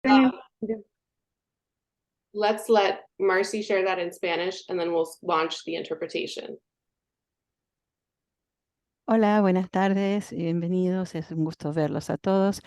Um, Yeah. let's let Marcy share that in Spanish and then we'll launch the interpretation. Hola, buenas tardes, bienvenidos, es un gusto verlos a todos.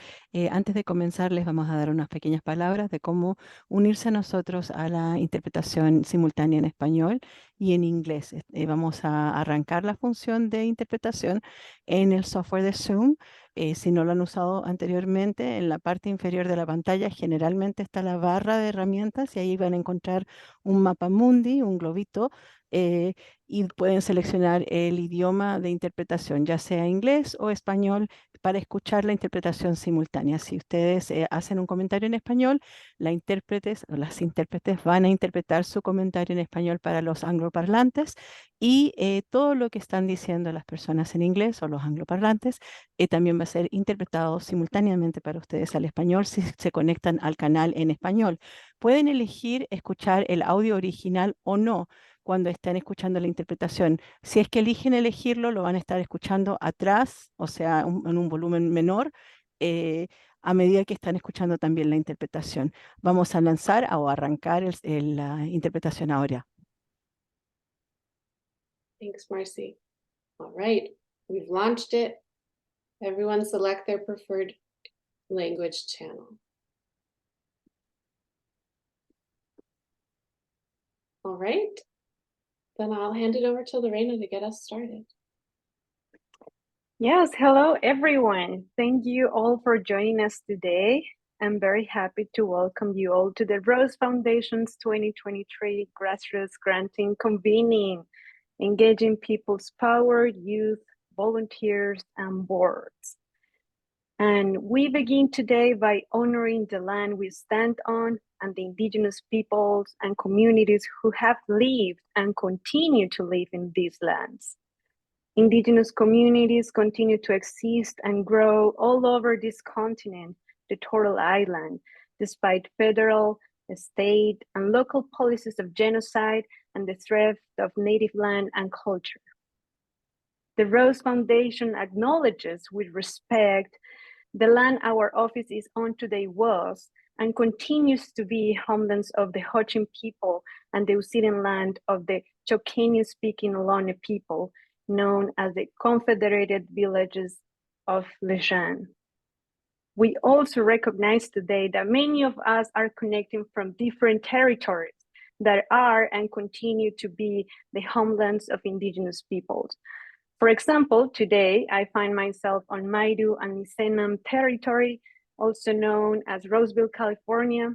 Antes de comenzar les vamos a dar unas pequeñas palabras de cómo unirse a nosotros a la interpretación simultánea en español y en inglés. Vamos a arrancar la función de interpretación en el software de Zoom. Si no lo han usado anteriormente, en la parte inferior de la pantalla generalmente está la barra de herramientas y ahí van a encontrar un mapa mundi, un globito, y pueden seleccionar el idioma de interpretación, ya sea inglés o español, para escuchar la interpretación simultánea. Si ustedes hacen un comentario en español, las intérpretes van a interpretar su comentario en español para los angloparlantes y todo lo que están diciendo las personas en inglés o los angloparlantes también va a ser interpretado simultáneamente para ustedes al español si se conectan al canal en español. Pueden elegir escuchar el audio original o no cuando estén escuchando la interpretación. Si es que eligen elegirlo, lo van a estar escuchando atrás, o sea, en un volumen menor, eh, a medida que están escuchando también la interpretación. Vamos a lanzar o arrancar la interpretación ahora. Thanks, Marcy. All right, we've launched it. Everyone select their preferred language channel. All right, then I'll hand it over to Lorena to get us started. Yes, hello everyone. Thank you all for joining us today. I'm very happy to welcome you all to the Rose Foundation's 2023 Grassroots Granting Convening, engaging people's power, youth, volunteers, and boards. And we begin today by honoring the land we stand on and the indigenous peoples and communities who have lived and continue to live in these lands. Indigenous communities continue to exist and grow all over this continent, the Turtle Island, despite federal, state, and local policies of genocide and the theft of native land and culture. The Rose Foundation acknowledges with respect the land our office is on today was and continues to be homelands of the Hochin people and the Usidian land of the Chochenyo-speaking Ohlone people, known as the Confederated Villages of Lejeune. We also recognize today that many of us are connecting from different territories that are and continue to be the homelands of indigenous peoples. For example, today I find myself on Maidu and Misenam territory, also known as Roseville, California.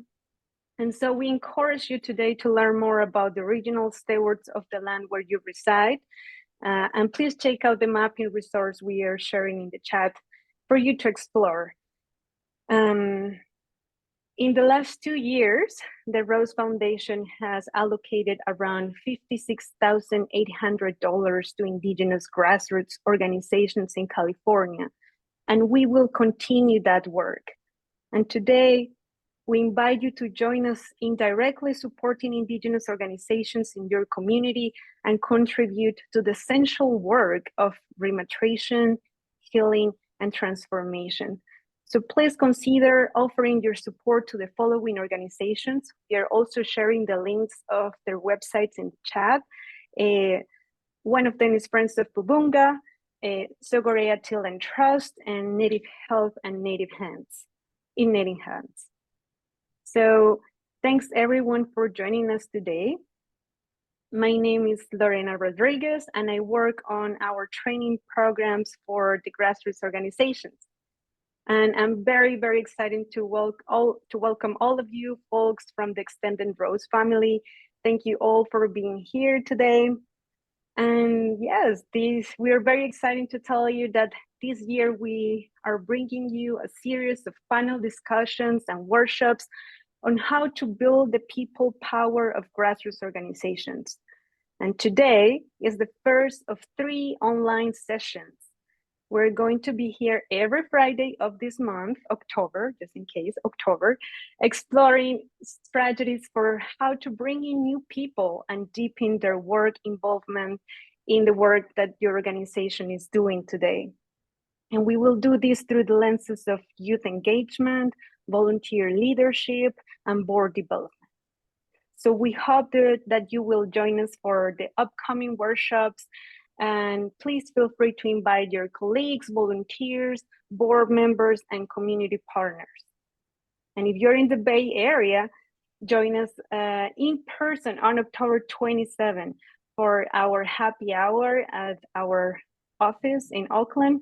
And so we encourage you today to learn more about the regional stewards of the land where you reside. And please check out the mapping resource we are sharing in the chat for you to explore. In the last 2 years, the Rose Foundation has allocated around $56,800 to indigenous grassroots organizations in California, and we will continue that work. And today, we invite you to join us in directly supporting indigenous organizations in your community and contribute to the essential work of rematriation, healing, and transformation. So please consider offering your support to the following organizations. We are also sharing the links of their websites in the chat. One of them is Friends of Pubunga, Sogorea Till and Trust, and Native Health and Native Hands, in Native Hands. So thanks everyone for joining us today. My name is Lorena Rodriguez, and I work on our training programs for the grassroots organizations. And I'm very, very excited to welcome all of you folks from the extended Rose family. Thank you all for being here today. And yes, we are very excited to tell you that this year we are bringing you a series of panel discussions and workshops on how to build the people power of grassroots organizations. And today is the first of 3 online sessions. We're going to be here every Friday of this month, October, just in case, October, exploring strategies for how to bring in new people and deepen their work involvement in the work that your organization is doing today. And we will do this through the lenses of youth engagement, volunteer leadership, and board development. So we hope that you will join us for the upcoming workshops, and please feel free to invite your colleagues, volunteers, board members, and community partners. And if you're in the Bay Area, join us in person on October 27 for our happy hour at our office in Oakland.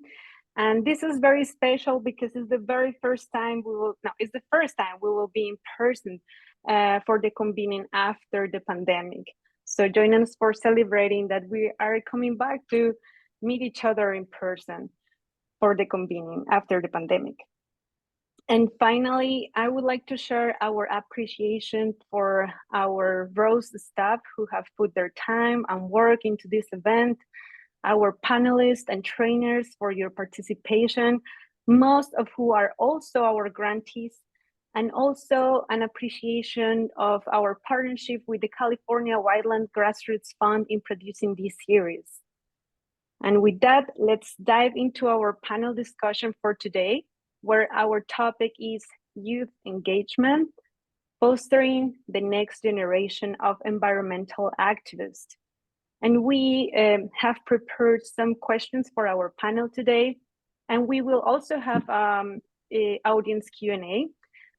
And this is very special because it's the very first time it's the first time we will be in person for the convening after the pandemic. So join us for celebrating that we are coming back to meet each other in person for the convening after the pandemic. And finally, I would like to share our appreciation for our ROSE staff who have put their time and work into this event, our panelists and trainers for your participation, most of who are also our grantees, and also an appreciation of our partnership with the California Wildland Grassroots Fund in producing this series. And with that, let's dive into our panel discussion for today, where our topic is youth engagement, fostering the next generation of environmental activists. And we have prepared some questions for our panel today, and we will also have a audience Q&A.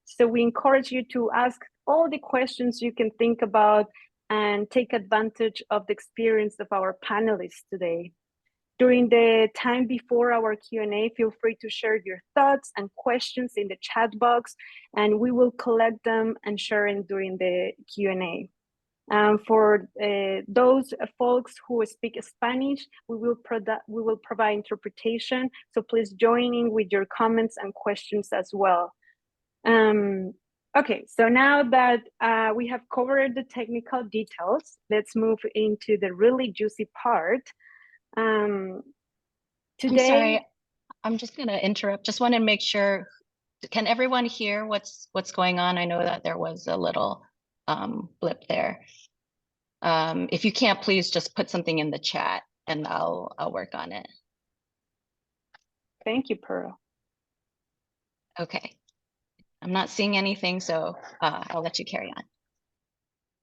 So we encourage you to ask all the questions you can think about and take advantage of the experience of our panelists today. During the time before our Q&A, feel free to share your thoughts and questions in the chat box, and we will collect them and share them during the Q&A. For those folks who speak Spanish, we will provide interpretation, so please join in with your comments and questions as well. Okay, so now that we have covered the technical details, let's move into the really juicy part. Today, I'm sorry, I'm just going to interrupt. Just want to make sure, can everyone hear what's going on? I know that there was a little blip there. If you can't, please just put something in the chat and I'll work on it. Thank you, Pearl. Okay, I'm not seeing anything, so I'll let you carry on.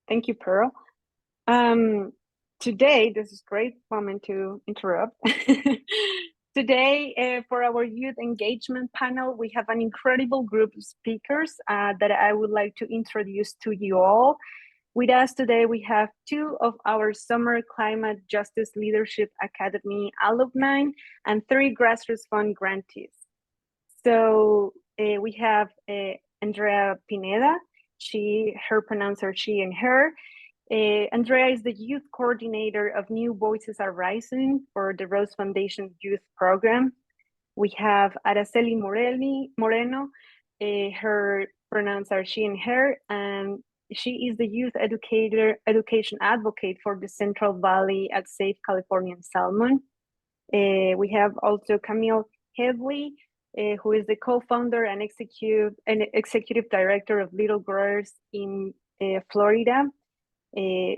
Thank you, Pearl. Today, this is a great moment to interrupt. Today, for our youth engagement panel, we have an incredible group of speakers that I would like to introduce to you all. With us today, we have two of our Summer Climate Justice Leadership Academy alumni and 3 Grassroots Fund grantees. So we have Andrea Pineda. Her pronouns are she and her. Andrea is the youth coordinator of New Voices Are Rising for the Rose Foundation Youth Program. We have Araceli Moreno. Her pronouns are she and her, and she is the youth education advocate for the Central Valley at Safe Californian Salmon. We have also Camille Headley, who is the co-founder and executive director of Little Growers in Florida.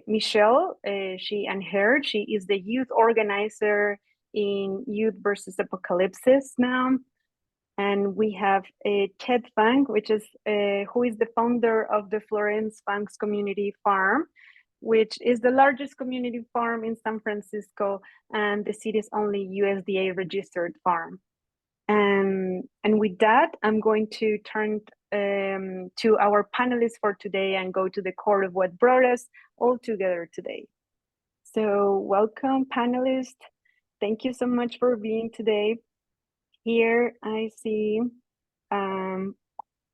Michelle, she is the youth organizer in Youth versus Apocalypse now. And we have Ted Fang, who is the founder of the Florence Fang's Community Farm, which is the largest community farm in San Francisco and the city's only USDA registered farm. And with that, I'm going to turn to our panelists for today and go to the core of what brought us all together today. So welcome, panelists. Thank you so much for being today. Here I see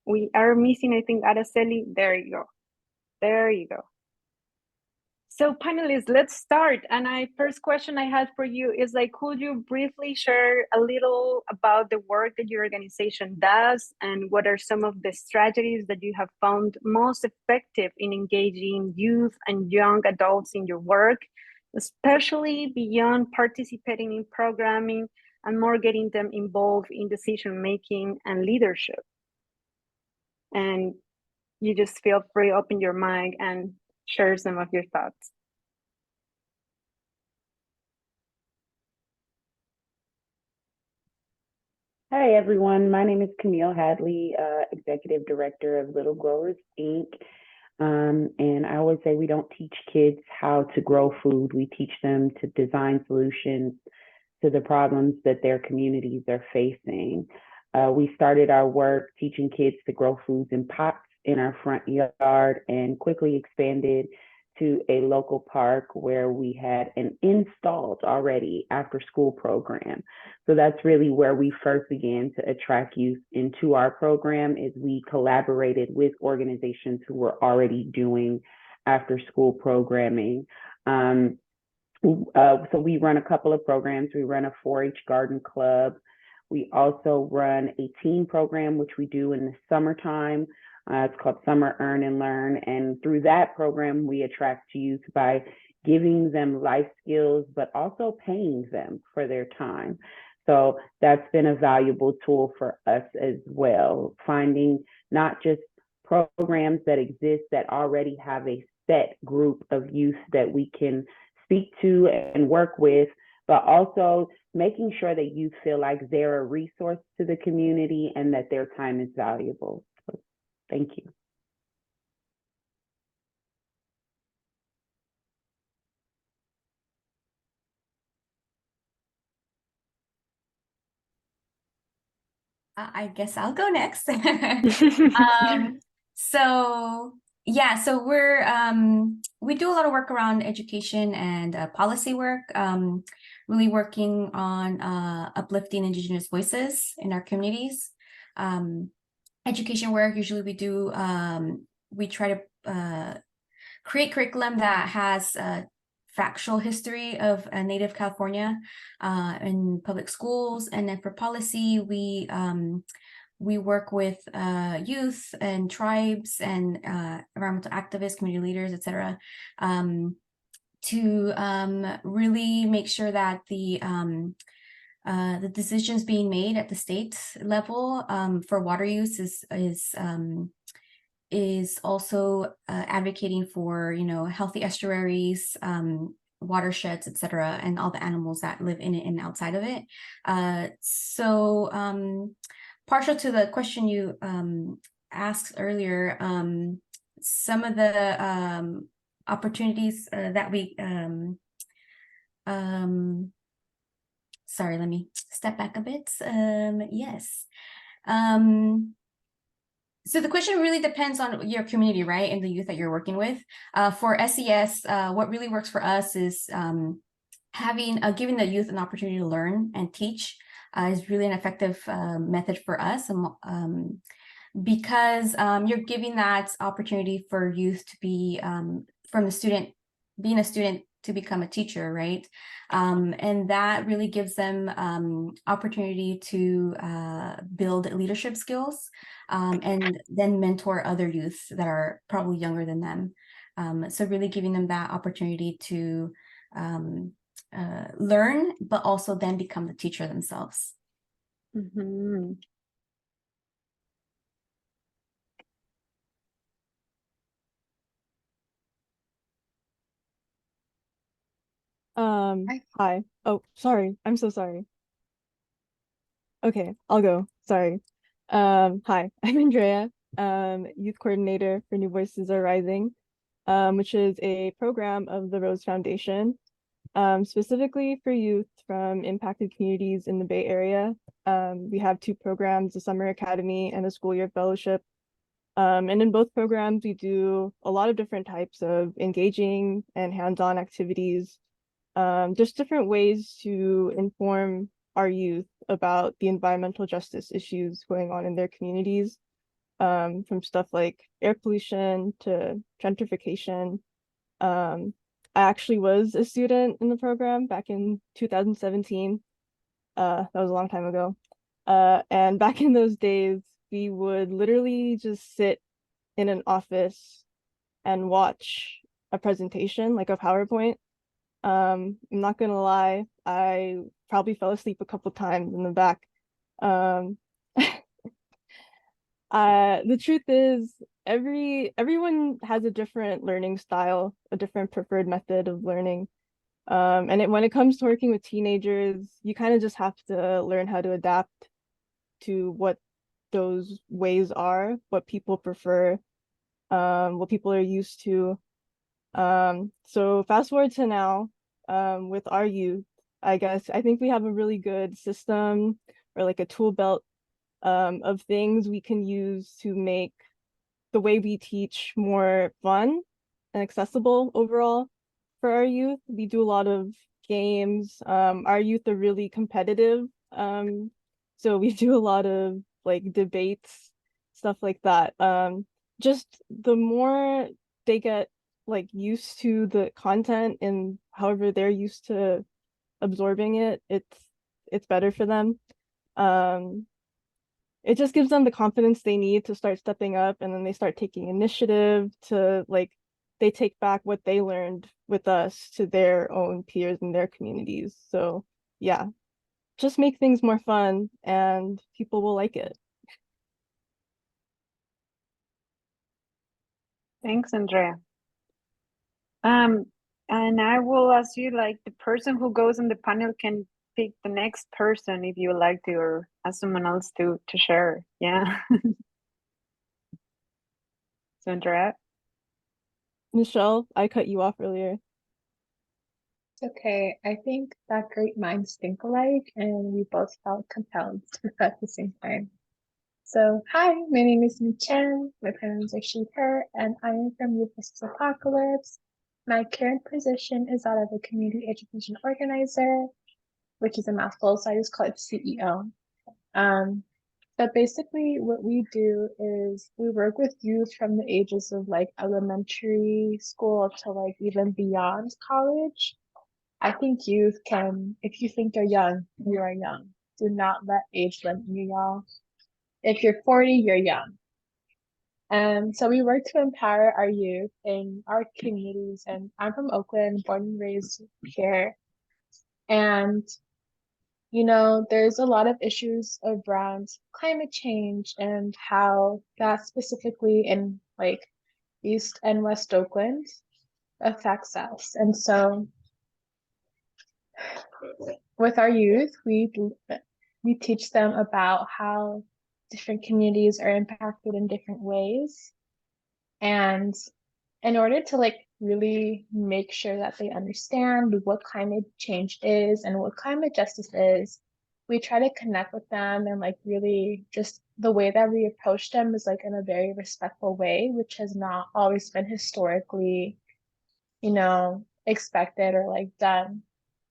we are missing, I think, Araceli. There you go. There you go. So panelists, let's start. And first question I had for you is could you briefly share a little about the work that your organization does and what are some of the strategies that you have found most effective in engaging youth and young adults in your work, especially beyond participating in programming and more getting them involved in decision-making and leadership? And you just feel free, open your mic and share some of your thoughts. Hi, everyone. My name is Camille Hadley, Executive Director of Little Growers, Inc. And I always say we don't teach kids how to grow food. We teach them to design solutions to the problems that their communities are facing. We started our work teaching kids to grow foods in pots in our front yard and quickly expanded to a local park where we had an installed already after school program. So that's really where we first began to attract youth into our program is we collaborated with organizations who were already doing after school programming. So we run a couple of programs. We run a 4-H garden club. We also run a teen program, which we do in the summertime. It's called Summer Earn and Learn. And through that program, we attract youth by giving them life skills, but also paying them for their time. So that's been a valuable tool for us as well, finding not just programs that exist that already have a set group of youth that we can speak to and work with, but also making sure that youth feel like they're a resource to the community and that their time is valuable. So, thank you. I guess I'll go next. So yeah, so we do a lot of work around education and policy work, really working on uplifting Indigenous voices in our communities. Education work, usually we try to create curriculum that has factual history of Native California in public schools. And then for policy, we work with youth and tribes and environmental activists, community leaders, etc., to really make sure that the decisions being made at the state level for water use is also advocating for, healthy estuaries, watersheds, etc., and all the animals that live in it and outside of it. So partial to the question you asked earlier, some of the opportunities that we sorry, let me step back a bit. Yes. So the question really depends on your community, right? And the youth that you're working with. For SES, what really works for us is giving the youth an opportunity to learn and teach is really an effective method for us. Because you're giving that opportunity for youth to be being a student to become a teacher, right? And that really gives them opportunity to build leadership skills and then mentor other youth that are probably younger than them. So really giving them that opportunity to learn, but also then become the teacher themselves. Mm-hmm. Hi. Oh, sorry. I'm so sorry. Okay, I'll go. Sorry. Hi, I'm Andrea, youth coordinator for New Voices Are Rising, which is a program of the Rose Foundation, specifically for youth from impacted communities in the Bay Area. We have 2 programs, a summer academy and a school year fellowship. And in both programs, we do a lot of different types of engaging and hands-on activities, just different ways to inform our youth about the environmental justice issues going on in their communities, from stuff like air pollution to gentrification. I actually was a student in the program back in 2017. That was a long time ago. And back in those days, we would literally just sit in an office and watch a presentation, like a PowerPoint. I'm not gonna lie, I probably fell asleep a couple times in the back. The truth is, everyone has a different learning style, a different preferred method of learning. And when it comes to working with teenagers, you kind of just have to learn how to adapt. to what those ways are, what people prefer, what people are used to. So fast forward to now, with our youth, I think we have a really good system or like a tool belt of things we can use to make the way we teach more fun and accessible overall for our youth. We do a lot of games. Our youth are really competitive. So we do a lot of like debates, stuff like that. Just the more they get like used to the content and however they're used to absorbing it, it's better for them. It just gives them the confidence they need to start stepping up, and then they start taking initiative to like they take back what they learned with us to their own peers and their communities. So yeah, just make things more fun and people will like it. Thanks, Andrea. And I will ask you, like, the person who goes on the panel can pick the next person if you would like to, or ask someone else to share. Yeah. So Andrea. Michelle, I cut you off earlier. Okay, I think that great minds think alike, and we both felt compelled to at the same time. So, hi, my name is Mi Chen. My pronouns are she, her, and I am from Youth vs. Apocalypse. My current position is that of a community education organizer, which is a mouthful, so I just call it CEO. But basically what we do is we work with youth from the ages of like elementary school to like even beyond college. I think youth can, if you think you're young, you are young. Do not let age limit you, y'all. If you're 40, you're young. And so we work to empower our youth in our communities. And I'm from Oakland, born and raised here. And, you know, there's a lot of issues around climate change and how that specifically in like East and West Oakland affects us. And so with our youth, we teach them about how different communities are impacted in different ways. And in order to like really make sure that they understand what climate change is and what climate justice is, we try to connect with them and like really just the way that we approach them is like in a very respectful way, which has not always been historically, you know, expected or like done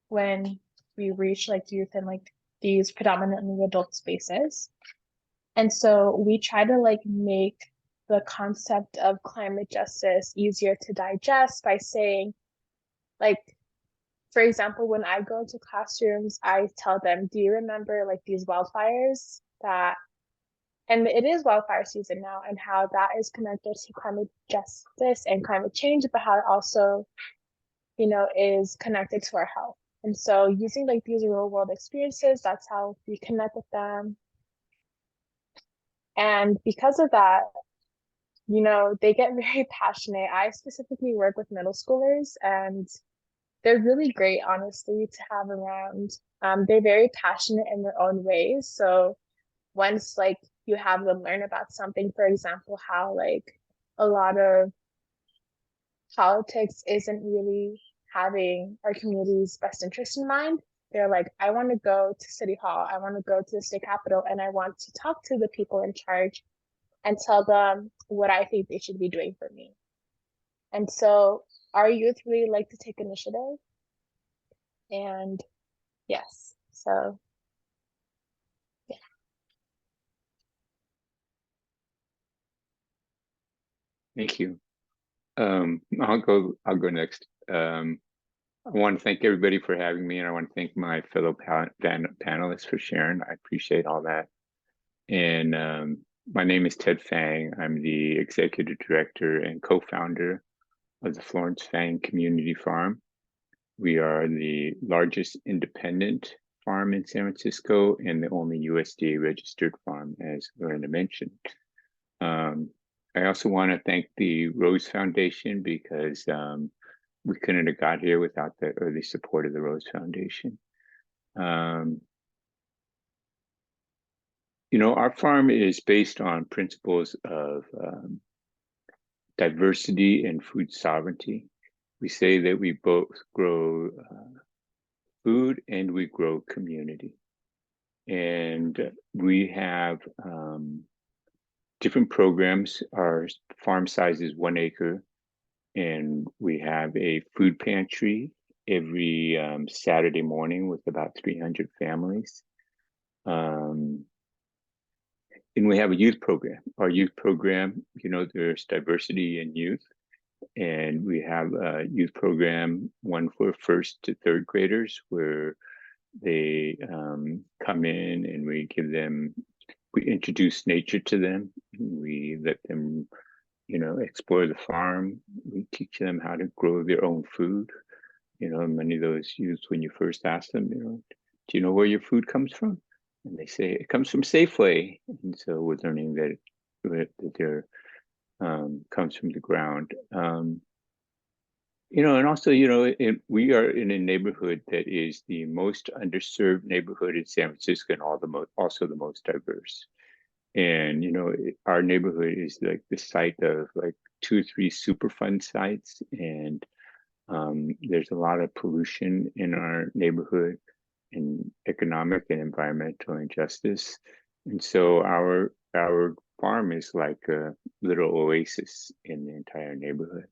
when we reach like youth in like these predominantly adult spaces. And so we try to like make the concept of climate justice easier to digest by saying, like, for example, when I go into classrooms, I tell them, do you remember like these wildfires that, and it is wildfire season now, and how that is connected to climate justice and climate change, but how it also, you know, is connected to our health. And so using like these real world experiences, that's how we connect with them. And because of that, you know, they get very passionate. I specifically work with middle schoolers, and they're really great, honestly, to have around. They're very passionate in their own ways. So once like you have them learn about something, for example, how like a lot of politics isn't really having our community's best interest in mind, they're like, I want to go to City Hall, I want to go to the state capitol, and I want to talk to the people in charge and tell them what I think they should be doing for me. And so our youth really like to take initiative. And yes, so yeah. Thank you. I'll go next. I want to thank everybody for having me, and I want to thank my fellow panelists for sharing. I appreciate all that. And my name is Ted Fang. I'm the executive director and co-founder of the Florence Fang Community Farm. We are the largest independent farm in San Francisco and the only USDA registered farm, as Lorena mentioned. I also want to thank the Rose Foundation because we couldn't have got here without the early support of the Rose Foundation. you know, our farm is based on principles of diversity and food sovereignty. We say that we both grow food and we grow community. And we have different programs. Our farm size is 1 acre, and we have a food pantry every Saturday morning with about 300 families. And we have a youth program. Our youth program, you know, there's diversity in youth, and we have a youth program, one for 1st to 3rd graders, where they come in and we introduce nature to them. We let them, you know, explore the farm. We teach them how to grow their own food. You know, many of those youths, when you first ask them, you know, do you know where your food comes from? And they say it comes from Safeway. And so we're learning that their comes from the ground. You know, and also, you know, we are in a neighborhood that is the most underserved neighborhood in San Francisco, and also the most diverse. And, you know, our neighborhood is like the site of like 2 or 3 Superfund sites, and there's a lot of pollution in our neighborhood, and economic and environmental injustice. And so our farm is like a little oasis in the entire neighborhood.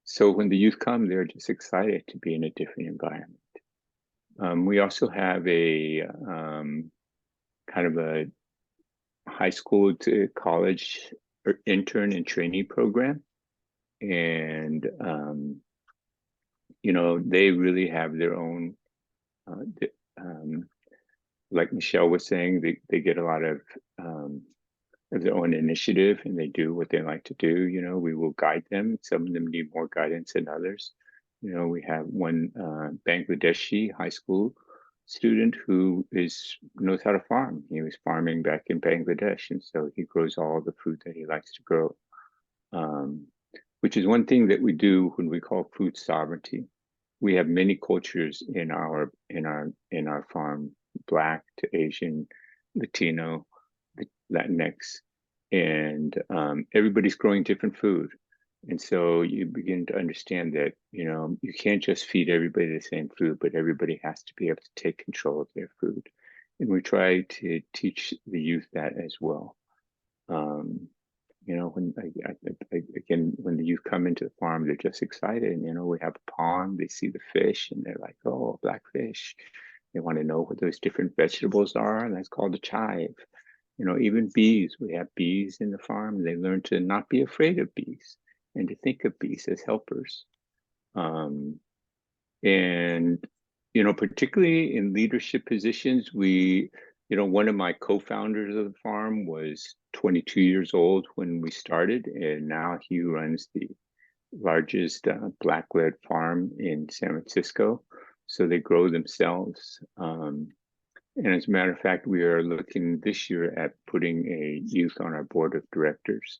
So when the youth come, they're just excited to be in a different environment. We also have a kind of a high school to college intern and trainee program. And, you know, they really have their own, like Michelle was saying, they get a lot of their own initiative, and they do what they like to do. You know, we will guide them. Some of them need more guidance than others. You know, we have one Bangladeshi high school student who knows how to farm. He was farming back in Bangladesh, and so he grows all the food that he likes to grow, which is one thing that we do when we call food sovereignty. We have many cultures in our farm: Black to Asian, Latino, Latinx, and everybody's growing different food. And so you begin to understand that, you know, you can't just feed everybody the same food, but everybody has to be able to take control of their food. And we try to teach the youth that as well. You know, when again, when the youth come into the farm, they're just excited. And, you know, we have a pond, they see the fish, and they're like, oh, black fish. They want to know what those different vegetables are, and that's called a chive. You know, even bees, we have bees in the farm. They learn to not be afraid of bees and to think of bees as helpers. And, you know, particularly in leadership positions, you know, one of my co-founders of the farm was 22 years old when we started, and now he runs the largest Black-led farm in San Francisco. So they grow themselves. And as a matter of fact, we are looking this year at putting a youth on our board of directors.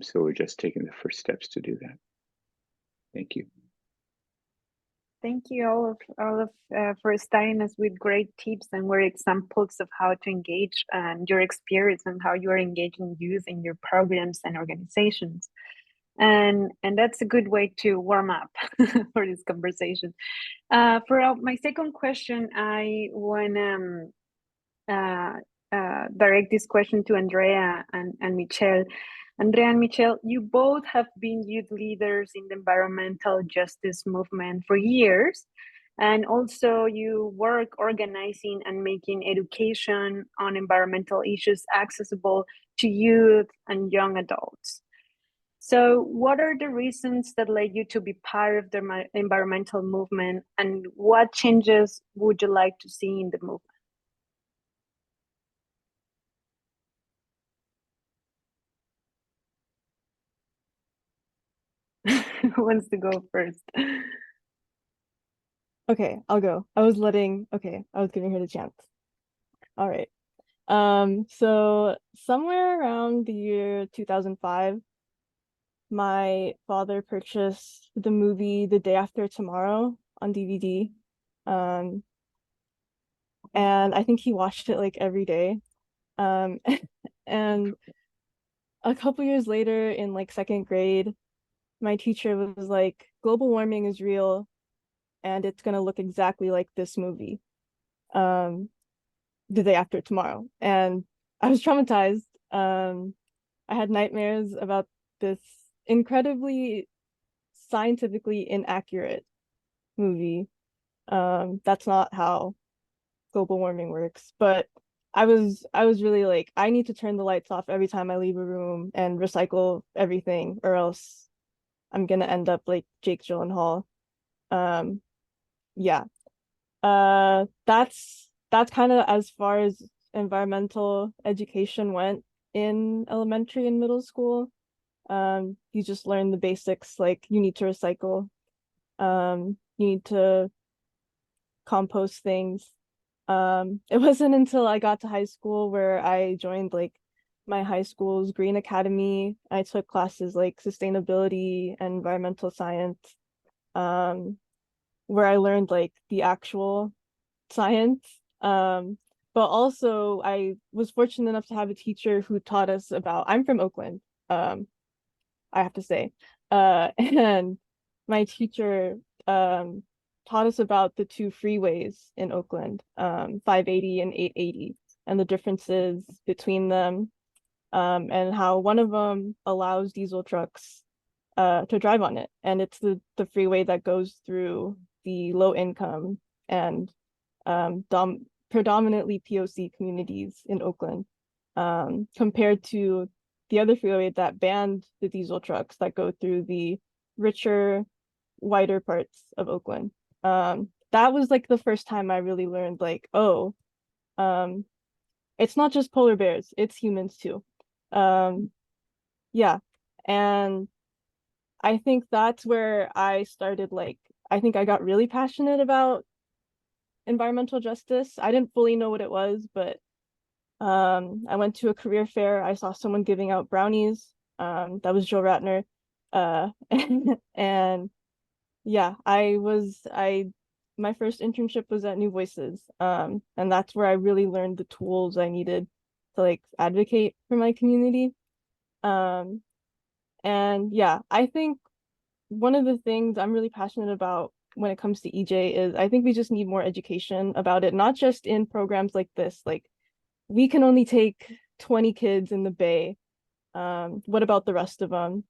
So we're just taking the first steps to do that. Thank you. Thank you all of for starting us with great tips and great examples of how to engage and your experience and how you are engaging youth in your programs and organizations. And that's a good way to warm up for this conversation. For my second question, I want to direct this question to Andrea and Michelle. Andrea and Michelle, you both have been youth leaders in the environmental justice movement for years, and also you work organizing and making education on environmental issues accessible to youth and young adults. So what are the reasons that led you to be part of the environmental movement, and what changes would you like to see in the movement? Who wants to go first? Okay, I'll go. I was giving her the chance. All right. So somewhere around the year 2005, my father purchased the movie The Day After Tomorrow on DVD. and I think he watched it like every day. And a couple years later in like second grade, my teacher was like, global warming is real and it's gonna look exactly like this movie, the day after tomorrow. And I was traumatized. I had nightmares about this incredibly scientifically inaccurate movie. That's not how global warming works. But I was really like, I need to turn the lights off every time I leave a room and recycle everything, or else I'm gonna end up like Jake Gyllenhaal. Um, yeah. That's kind of as far as environmental education went in elementary and middle school. You just learn the basics, like you need to recycle, you need to compost things. It wasn't until I got to high school where I joined like my high school's Green Academy. I took classes like sustainability and environmental science, um, where I learned like the actual science. But also I was fortunate enough to have a teacher who taught us about, I'm from Oakland, I have to say. And my teacher taught us about the two freeways in Oakland, 580 and 880, and the differences between them, and how one of them allows diesel trucks to drive on it. And it's the freeway that goes through the low income and predominantly POC communities in Oakland, compared to the other freeway that banned the diesel trucks that go through the richer, whiter parts of Oakland. That was like the first time I really learned like, oh, it's not just polar bears, it's humans too. Yeah. And I think that's where I started, like, I think I got really passionate about environmental justice. I didn't fully know what it was, but I went to a career fair. I saw someone giving out brownies. That was Joe Ratner. And yeah, my first internship was at New Voices. And that's where I really learned the tools I needed to like advocate for my community. And yeah, I think one of the things I'm really passionate about when it comes to EJ is I think we just need more education about it, not just in programs like this. Like, we can only take 20 kids in the Bay. What about the rest of them?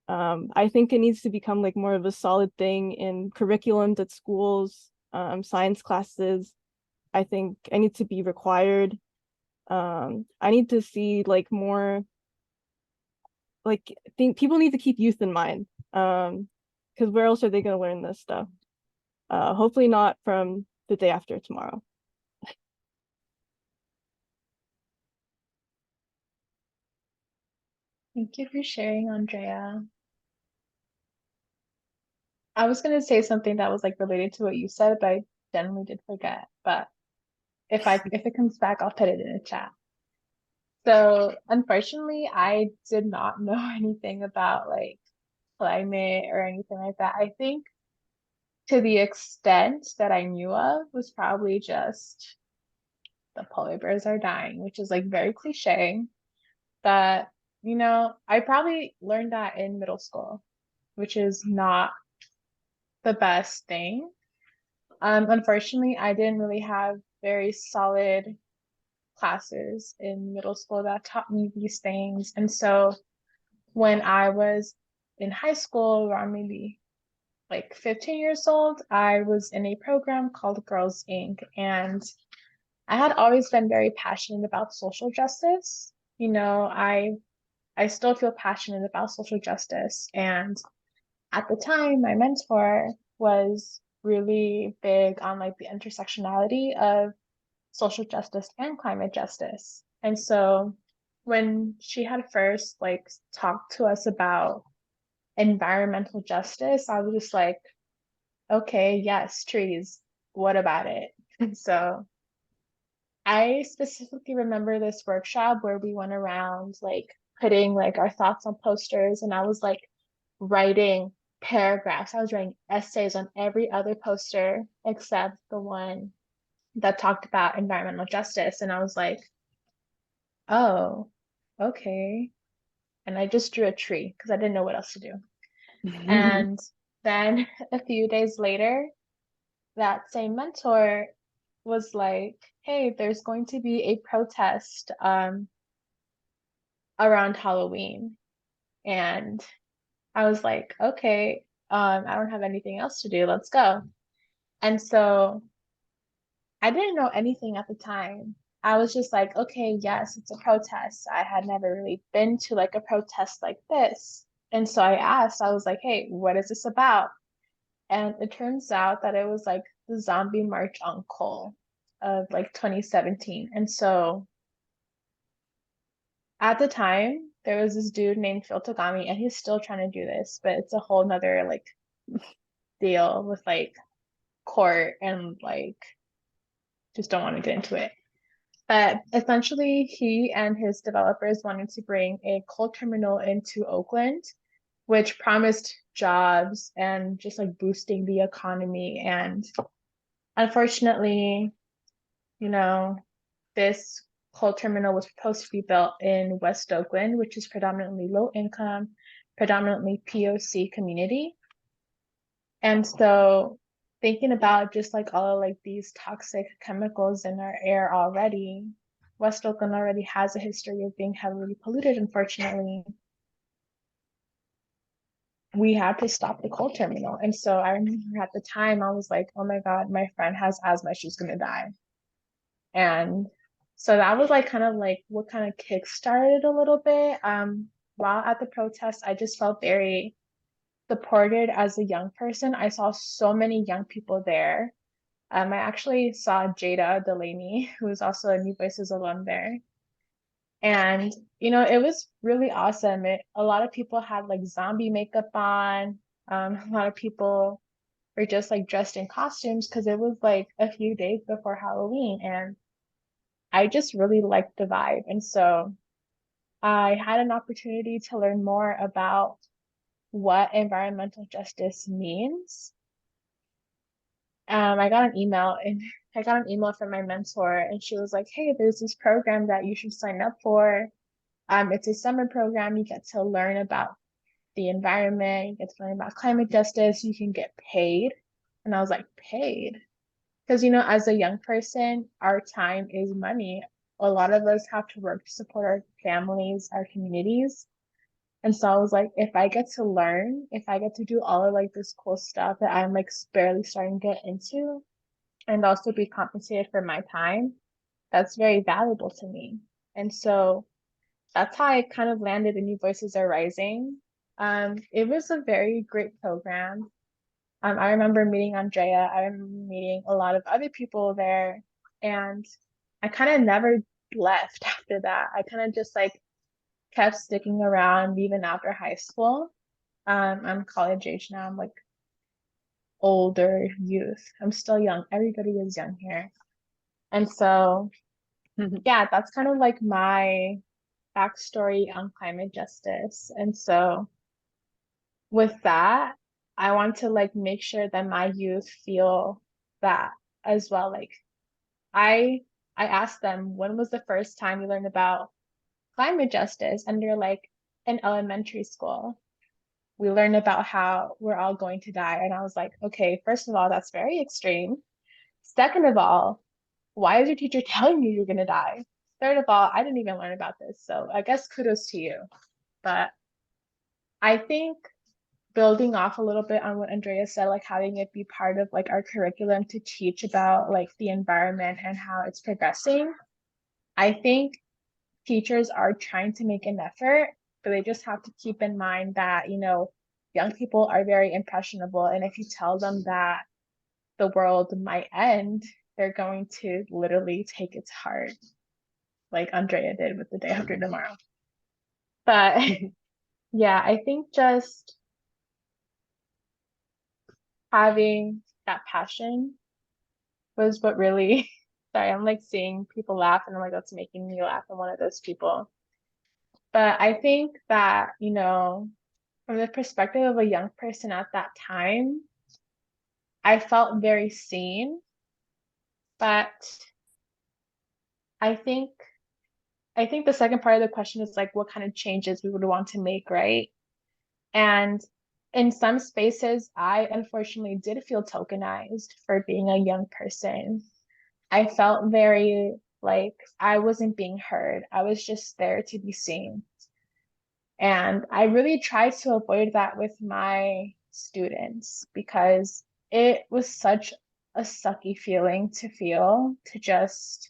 I think it needs to become like more of a solid thing in curriculums at schools, science classes. I think I need to be required. I need to see like more, like, think people need to keep youth in mind. Because where else are they going to learn this stuff? Hopefully not from the day after tomorrow. Thank you for sharing, Andrea. I was gonna say something that was like related to what you said, but I generally did forget. But if it comes back, I'll put it in a chat. So unfortunately, I did not know anything about like climate or anything like that. I think to the extent that I knew of was probably just the polar bears are dying, which is like very cliche. But I probably learned that in middle school, which is not the best thing. Unfortunately, I didn't really have very solid classes in middle school that taught me these things. And so when I was in high school, around maybe like 15 years old, I was in a program called Girls Inc. And I had always been very passionate about social justice. I still feel passionate about social justice. And at the time, my mentor was really big on like the intersectionality of social justice and climate justice. And so when she had first like talked to us about environmental justice, I was just like, okay, yes, trees. What about it? And so I specifically remember this workshop where we went around like putting like our thoughts on posters, and I was like writing paragraphs. I was writing essays on every other poster except the one that talked about environmental justice. And I was like, oh, okay. And I just drew a tree because I didn't know what else to do. And then a few days later, that same mentor was like, hey, there's going to be a protest around Halloween. And I was like, okay, I don't have anything else to do. Let's go. And so I didn't know anything at the time. I was just like, okay, yes, it's a protest. I had never really been to like a protest like this. And so I asked, I was like, hey, what is this about? And it turns out that it was like the Zombie March on Coal of like 2017. And so at the time, there was this dude named Phil Tagami, and he's still trying to do this, but it's a whole nother like deal with like court and like just don't want to get into it. But essentially, he and his developers wanted to bring a coal terminal into Oakland, which promised jobs and just like boosting the economy. And unfortunately, you know, this coal terminal was supposed to be built in West Oakland, which is predominantly low income, predominantly POC community. And so thinking about just like all of like these toxic chemicals in our air already, West Oakland already has a history of being heavily polluted, unfortunately. We had to stop the coal terminal. And so I remember at the time, I was like, oh my God, my friend has asthma, she's gonna die. And so that was like kind of like what kind of kickstarted a little bit. While at the protest, I just felt very supported as a young person. I saw so many young people there. I actually saw Jada Delaney, who is also a New Voices alum there. And, it was really awesome. A lot of people had like zombie makeup on. A lot of people were just like dressed in costumes because it was like a few days before Halloween. And I just really liked the vibe. And so I had an opportunity to learn more about what environmental justice means. I got an email from my mentor, and she was like, hey, there's this program that you should sign up for. It's a summer program. You get to learn about the environment, you get to learn about climate justice, you can get paid. And I was like, paid? Because, as a young person, our time is money. A lot of us have to work to support our families, our communities. And so I was like, if I get to learn, if I get to do all of like this cool stuff that I'm like barely starting to get into, and also be compensated for my time, that's very valuable to me. And so that's how I kind of landed in New Voices Are Rising. It was a very great program. I remember meeting Andrea. I remember meeting a lot of other people there, and I kind of never left after that. I kind of just like kept sticking around even after high school. I'm college age now. I'm like older youth. I'm still young. Everybody is young here. And so, yeah, that's kind of like my backstory on climate justice. And so with that, I want to like make sure that my youth feel that as well. Like I asked them, when was the first time you learned about climate justice? And they're like, in elementary school. We learned about how we're all going to die. And I was like, okay, first of all, that's very extreme. Second of all, why is your teacher telling you you're going to die? Third of all, I didn't even learn about this. So I guess kudos to you. But I think building off a little bit on what Andrea said, like having it be part of like our curriculum to teach about like the environment and how it's progressing. I think teachers are trying to make an effort, but they just have to keep in mind that, young people are very impressionable. And if you tell them that the world might end, they're going to literally take it to heart, like Andrea did with the day after tomorrow. But yeah, I think just having that passion was what really, sorry, I'm like seeing people laugh and I'm like, that's making me laugh. I'm one of those people. But I think that, from the perspective of a young person at that time, I felt very seen. But I think the second part of the question is like what kind of changes we would want to make, right? And in some spaces, I unfortunately did feel tokenized for being a young person. I felt very like I wasn't being heard. I was just there to be seen. And I really tried to avoid that with my students because it was such a sucky feeling to feel, to just,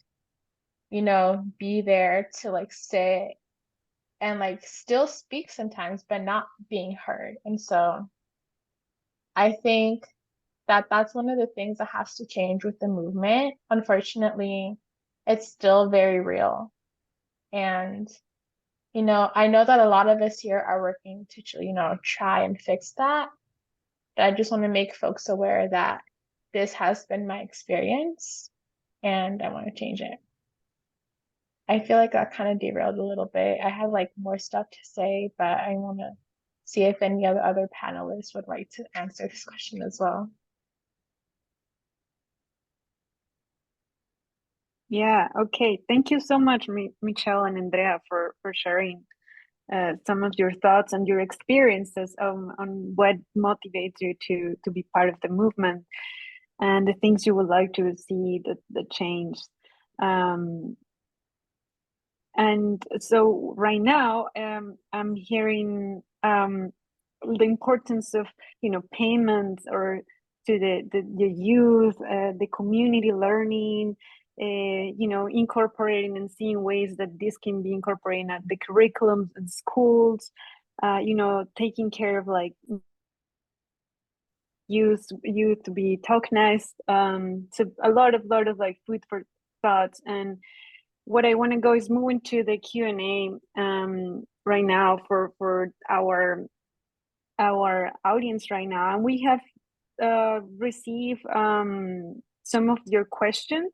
be there to like sit and like still speak sometimes, but not being heard. And so I think that that's one of the things that has to change with the movement. Unfortunately, it's still very real. And, I know that a lot of us here are working to, try and fix that. But I just want to make folks aware that this has been my experience and I want to change it. I feel like that kind of derailed a little bit. I have like more stuff to say, but I want to see if any of the other panelists would like to answer this question as well. Yeah, okay. Thank you so much, Michelle and Andrea, for sharing some of your thoughts and your experiences on what motivates you to be part of the movement and the things you would like to see the change. And so right now, I'm hearing the importance of payments or to the youth, the community learning, incorporating and seeing ways that this can be incorporated at the curriculums in schools, taking care of like youth to be tokenized. So a lot of like food for thoughts. And what I want to go is move into the Q&A right now for our audience right now, and we have received some of your questions,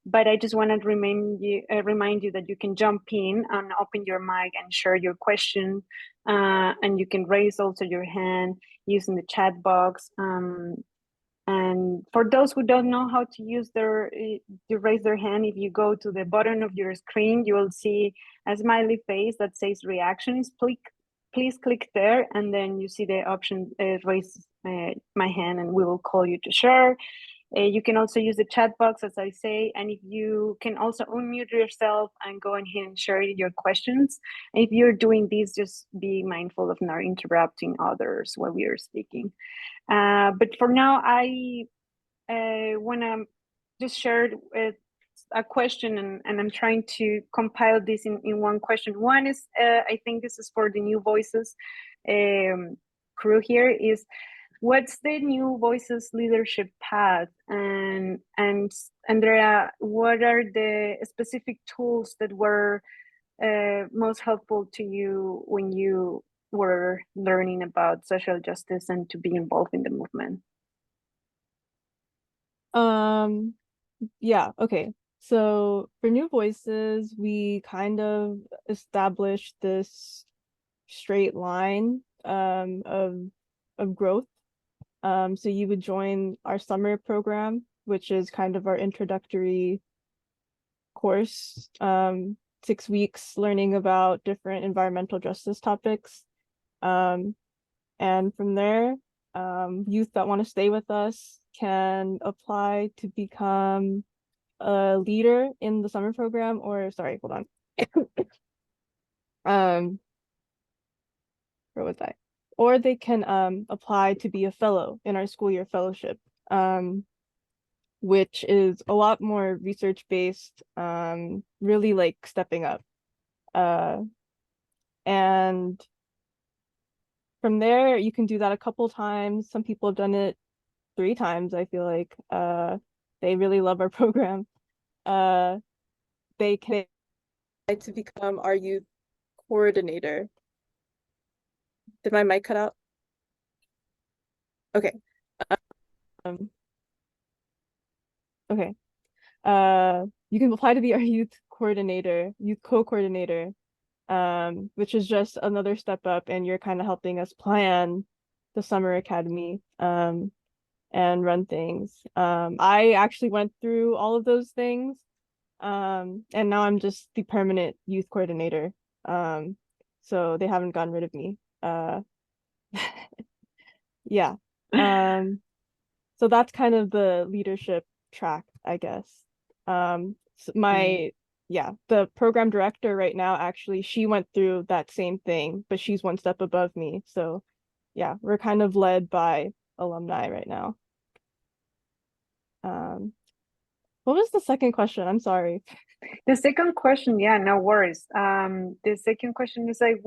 but I just want to remind you that you can jump in and open your mic and share your question, and you can raise also your hand using the chat box. And for those who don't know how to use to raise their hand, if you go to the bottom of your screen, you will see a smiley face that says reactions. Please click there, and then you see the option raise my hand, and we will call you to share. You can also use the chat box, as I say, and if you can also unmute yourself and go ahead and share your questions. And if you're doing this, just be mindful of not interrupting others while we are speaking. But for now, I want to just share a question, and I'm trying to compile this in one question. One is, I think this is for the New Voices crew here, is what's the New Voices leadership path? And Andrea, what are the specific tools that were most helpful to you when you were learning about social justice and to be involved in the movement? Yeah, okay. So for New Voices, we kind of established this straight line of growth. So you would join our summer program, which is kind of our introductory course, 6 weeks learning about different environmental justice topics. And from there, youth that want to stay with us can apply to become a leader in the summer program, or sorry, hold on. Where was I? Or they can apply to be a fellow in our school year fellowship, which is a lot more research-based, really like stepping up. And from there, you can do that a couple times. Some people have done it 3 times, I feel like. They really love our program. They can apply to become our youth coordinator. Did my mic cut out? Okay. Okay. You can apply to be our youth co-coordinator, which is just another step up, and you're kind of helping us plan the summer academy. and run things. I actually went through all of those things. And now I'm just the permanent youth coordinator. So they haven't gotten rid of me. Yeah. So that's kind of the leadership track, I guess. The program director right now, actually, she went through that same thing, but she's one step above me. So yeah, we're kind of led by alumni right now. What was the second question? I'm sorry. The second question, yeah, no worries. The second question is like,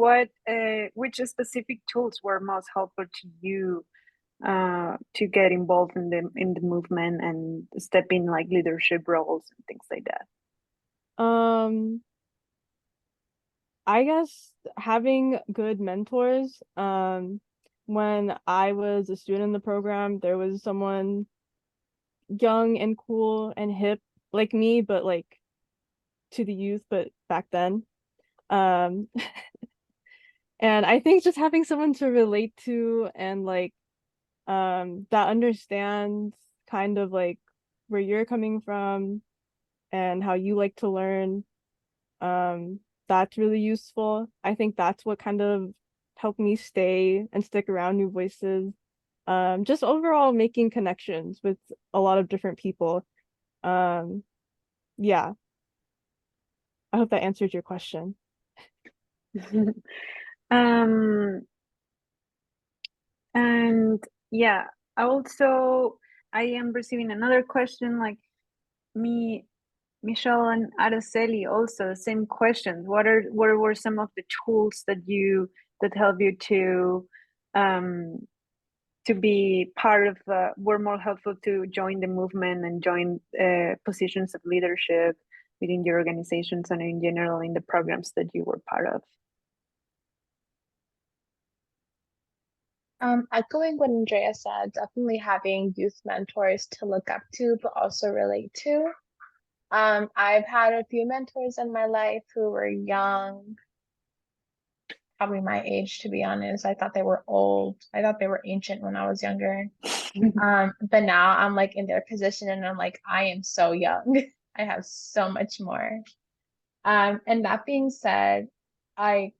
which specific tools were most helpful to you to get involved in the movement and step in like leadership roles and things like that? I guess having good mentors. When I was a student in the program, there was someone young and cool and hip like me, but like to the youth, but back then. And I think just having someone to relate to and like that understands kind of like where you're coming from and how you like to learn, that's really useful. I think that's what kind of helped me stay and stick around New Voices. Just overall making connections with a lot of different people. Yeah, I hope that answered your question. And yeah, I am receiving another question like Michelle and Araceli also the same questions. What were some of the tools that help you to be part of were more helpful to join the movement and join positions of leadership within your organizations and in general in the programs that you were part of? Echoing what Andrea said, definitely having youth mentors to look up to, but also relate to. I've had a few mentors in my life who were young, probably my age, to be honest. I thought they were old. I thought they were ancient when I was younger. But now I'm like in their position and I'm like, I am so young. I have so much more. And that being said, like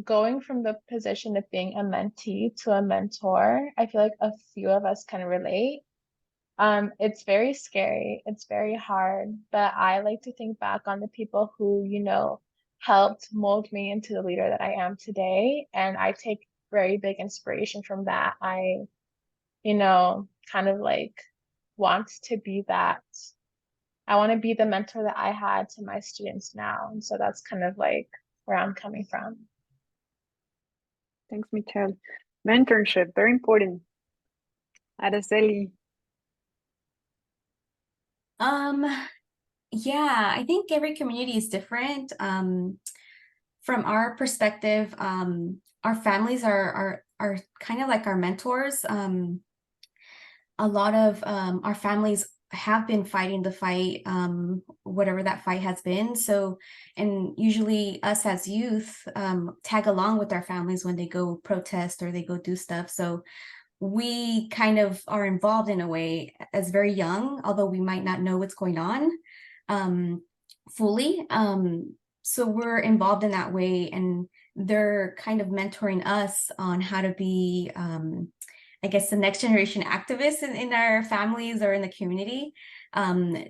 going from the position of being a mentee to a mentor, I feel like a few of us can relate. It's very scary, it's very hard, but I like to think back on the people who, helped mold me into the leader that I am today. And I take very big inspiration from that. I, kind of like want to be that. I want to be the mentor that I had to my students now. And so that's kind of like where I'm coming from. Thanks, Michelle. Mentorship, very important. Araceli. Yeah, I think every community is different. From our perspective, our families are kind of like our mentors. A lot of our families have been fighting the fight, whatever that fight has been. So, and usually us as youth tag along with our families when they go protest or they go do stuff. So we kind of are involved in a way as very young, although we might not know what's going on fully. So we're involved in that way, and they're kind of mentoring us on how to be, I guess, the next generation activists in our families or in the community. Yeah,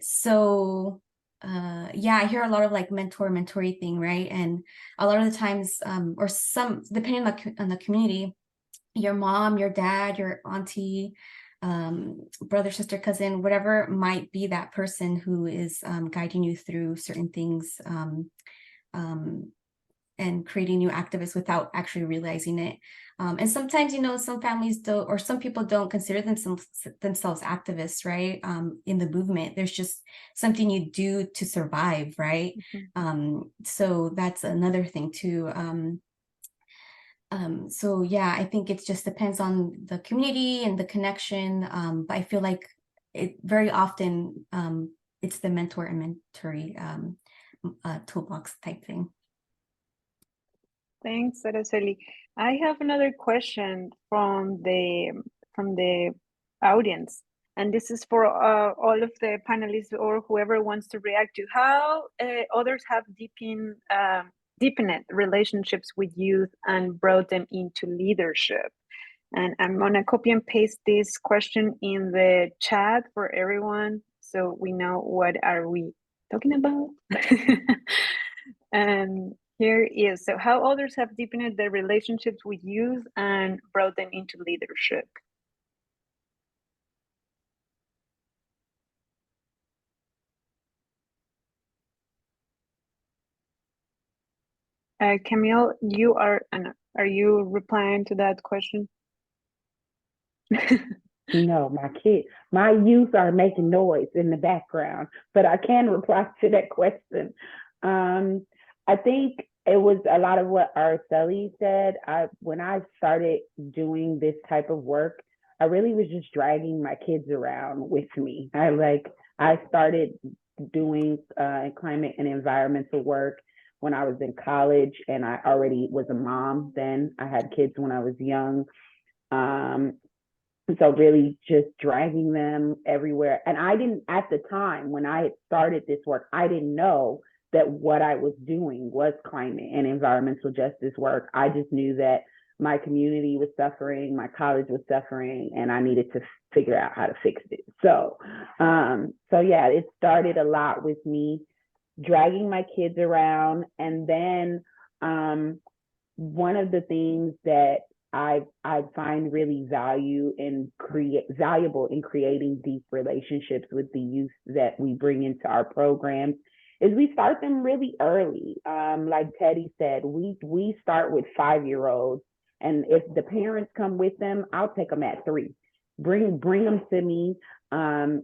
I hear a lot of like mentor-mentee thing, right? And a lot of the times, or some, depending on the community, your mom, your dad, your auntie, brother, sister, cousin, whatever might be that person who is guiding you through certain things and creating new activists without actually realizing it. And sometimes, some families don't, or some people don't consider themselves activists, right? In the movement, there's just something you do to survive, right? Mm-hmm. So that's another thing too. So yeah, I think it just depends on the community and the connection. But I feel like it very often it's the mentor and mentee toolbox type thing. Thanks, Araceli. I have another question from the audience. And this is for all of the panelists or whoever wants to react to how others have deepened relationships with youth and brought them into leadership. And I'm gonna copy and paste this question in the chat for everyone so we know what are we talking about. And here is, so how others have deepened their relationships with youth and brought them into leadership. Camille, you are you replying to that question? No, my youth are making noise in the background, but I can reply to that question. I think it was a lot of what Araceli said. When I started doing this type of work, I really was just dragging my kids around with me. I started doing climate and environmental work when I was in college, and I already was a mom then. I had kids when I was young. So really just dragging them everywhere. And I didn't, at the time when I had started this work, I didn't know that what I was doing was climate and environmental justice work. I just knew that my community was suffering, my college was suffering, and I needed to figure out how to fix it. So yeah, it started a lot with me dragging my kids around. And then one of the things that I find really valuable in creating deep relationships with the youth that we bring into our programs is we start them really early. Like Teddy said, we start with 5-year-olds, and if the parents come with them, I'll take them at 3. Bring them to me, and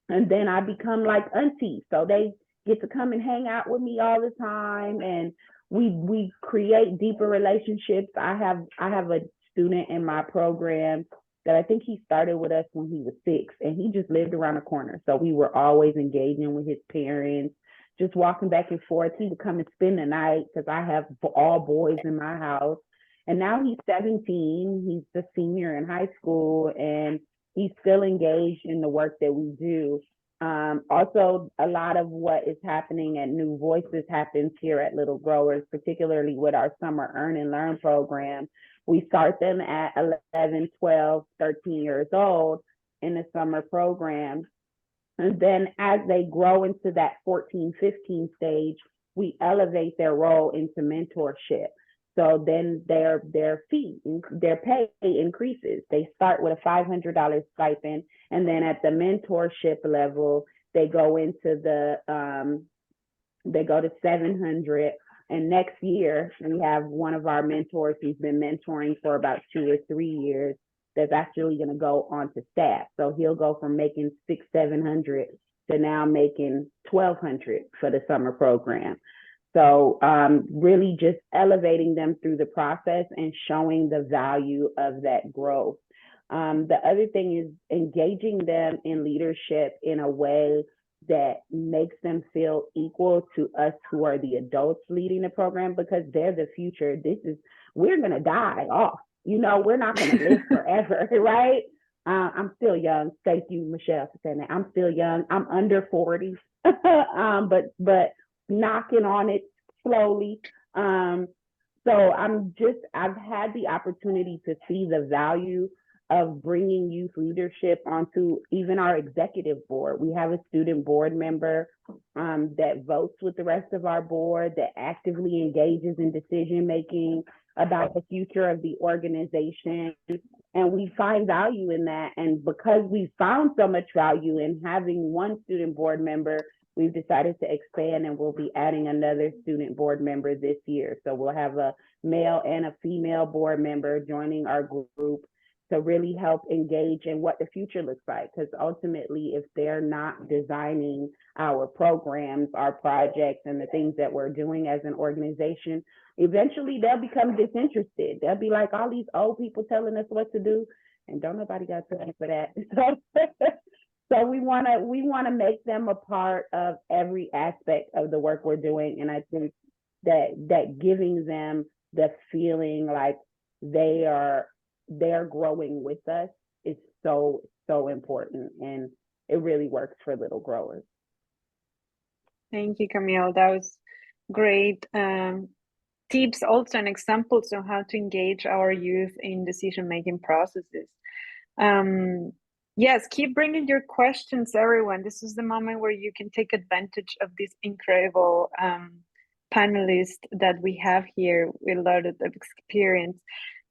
then I become like auntie, so they get to come and hang out with me all the time, and we create deeper relationships. I have a student in my program that I think he started with us when he was 6, and he just lived around the corner. So we were always engaging with his parents, just walking back and forth. He would come and spend the night because I have all boys in my house. And now he's 17. He's a senior in high school, and he's still engaged in the work that we do. Also, a lot of what is happening at New Voices happens here at Little Growers, particularly with our summer Earn and Learn program. We start them at 11, 12, 13 years old in the summer program. And then as they grow into that 14, 15 stage, we elevate their role into mentorship. So then their fee, their pay increases. They start with a $500 stipend, and then at the mentorship level, they go into they go to $700. And next year, we have one of our mentors who's been mentoring for about 2 or 3 years that's actually going to go on to staff. So he'll go from making $600, $700 to now making $1,200 for the summer program. So really just elevating them through the process and showing the value of that growth. The other thing is engaging them in leadership in a way that makes them feel equal to us who are the adults leading the program, because they're the future. We're going to die off. We're not going to live forever, right? I'm still young. Thank you, Michelle, for saying that. I'm still young. I'm under 40, but knocking on it slowly. So I've had the opportunity to see the value of bringing youth leadership onto even our executive board. We have a student board member that votes with the rest of our board, that actively engages in decision-making about the future of the organization. And we find value in that. And because we found so much value in having one student board member, we've decided to expand, and we'll be adding another student board member this year. So we'll have a male and a female board member joining our group to really help engage in what the future looks like. Because ultimately, if they're not designing our programs, our projects, and the things that we're doing as an organization, eventually they'll become disinterested. They'll be like, all these old people telling us what to do, and don't nobody got time for that. So we want to make them a part of every aspect of the work we're doing. And I think that giving them the feeling like they're growing with us is so so important, and it really works for little growers. Thank you, Camille. That was great tips also and examples on how to engage our youth in decision-making processes. Yes, keep bringing your questions, everyone. This is the moment where you can take advantage of this incredible panelists that we have here with a lot of experience.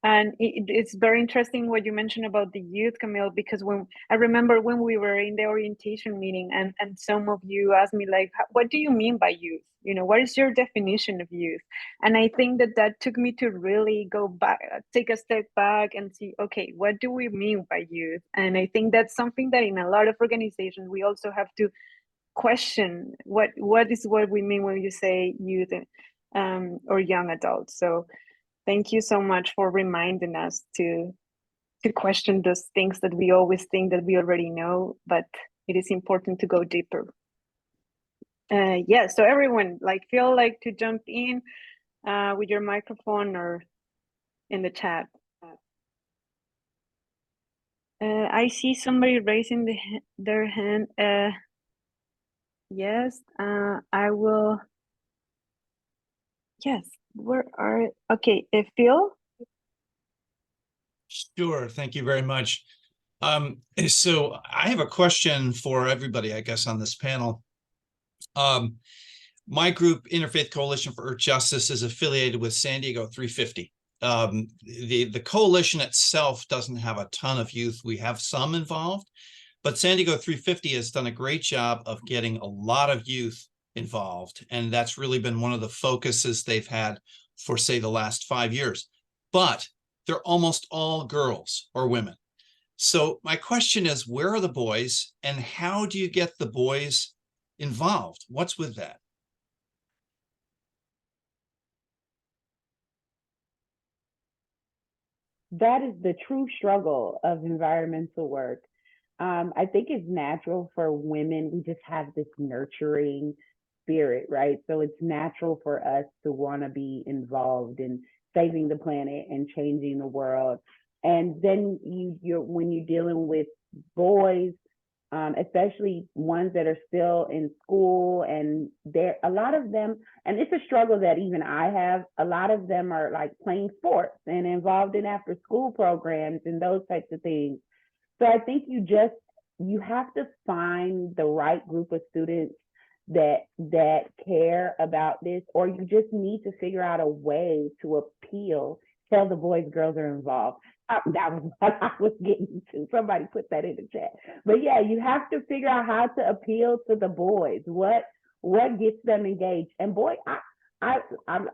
And it's very interesting what you mentioned about the youth, Camille, because when I remember when we were in the orientation meeting and some of you asked me like, what do you mean by youth? You know, what is your definition of youth? And I think that took me to really go back, take a step back and see, okay, what do we mean by youth? And I think that's something that in a lot of organizations, we also have to question what we mean when you say youth or young adults. So thank you so much for reminding us to question those things that we always think that we already know, but it is important to go deeper. Yeah, so everyone, like, feel like to jump in with your microphone or in the chat. I see somebody raising their hand. Yes, I will. Yes, where are, okay, Phil? Sure, thank you very much. So I have a question for everybody, I guess, on this panel. My group, Interfaith Coalition for Earth Justice, is affiliated with San Diego 350. The coalition itself doesn't have a ton of youth. We have some involved, but San Diego 350 has done a great job of getting a lot of youth involved. And that's really been one of the focuses they've had for, say, the last 5 years. But they're almost all girls or women. So my question is, where are the boys and how do you get the boys involved? What's with that? That is the true struggle of environmental work. I think it's natural for women. We just have this nurturing spirit, right? So it's natural for us to want to be involved in saving the planet and changing the world. And then when you're dealing with boys, especially ones that are still in school, and a lot of them, and it's a struggle that even I have, a lot of them are like playing sports and involved in after school programs and those types of things. So I think you have to find the right group of students that care about this, or you just need to figure out a way to appeal, tell the boys, girls are involved. That was what I was getting to. Somebody put that in the chat. But yeah, you have to figure out how to appeal to the boys. What gets them engaged? And boy, I'm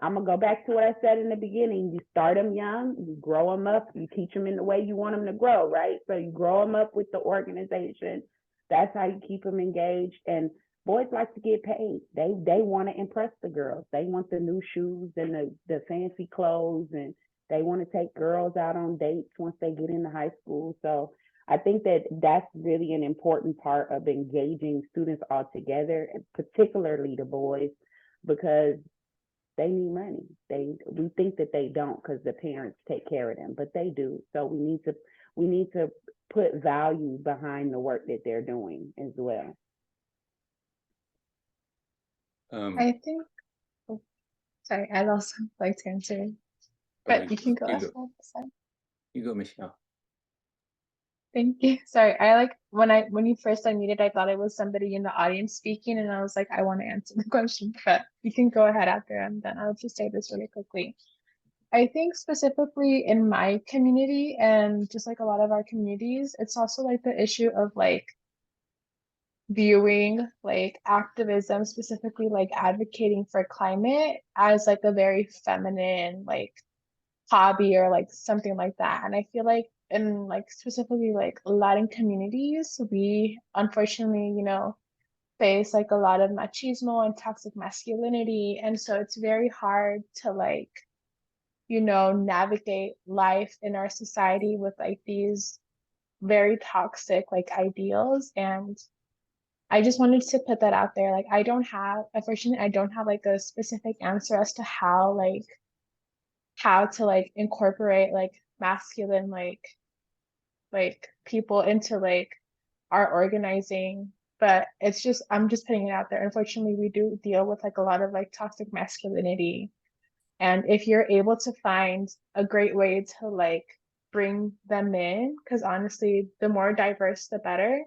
gonna go back to what I said in the beginning. You start them young, you grow them up, you teach them in the way you want them to grow, right? So you grow them up with the organization. That's how you keep them engaged. And boys like to get paid. They want to impress the girls. They want the new shoes and the fancy clothes, and they want to take girls out on dates once they get into high school. So I think that's really an important part of engaging students all together, and particularly the boys, because they need money. We think that they don't because the parents take care of them, but they do. So we need to put value behind the work that they're doing as well. I think, oh, sorry, I'd also like to answer, but you can go ahead. You go, Michelle. Thank you. Sorry, when you first unmuted, I thought it was somebody in the audience speaking, and I was like, I want to answer the question, but you can go ahead after I'm done. I'll just say this really quickly. I think specifically in my community, and just like a lot of our communities, it's also like the issue of like viewing like activism, specifically like advocating for climate, as like a very feminine like hobby or like something like that. And I feel like in like specifically like Latin communities, we unfortunately, face like a lot of machismo and toxic masculinity. And so it's very hard to like, navigate life in our society with like these very toxic like ideals. And I just wanted to put that out there. Like, unfortunately, I don't have like a specific answer as to how to like incorporate like masculine like like people into like our organizing, but it's just, I'm just putting it out there. Unfortunately, we do deal with like a lot of like toxic masculinity. And if you're able to find a great way to like bring them in, because honestly, the more diverse, the better,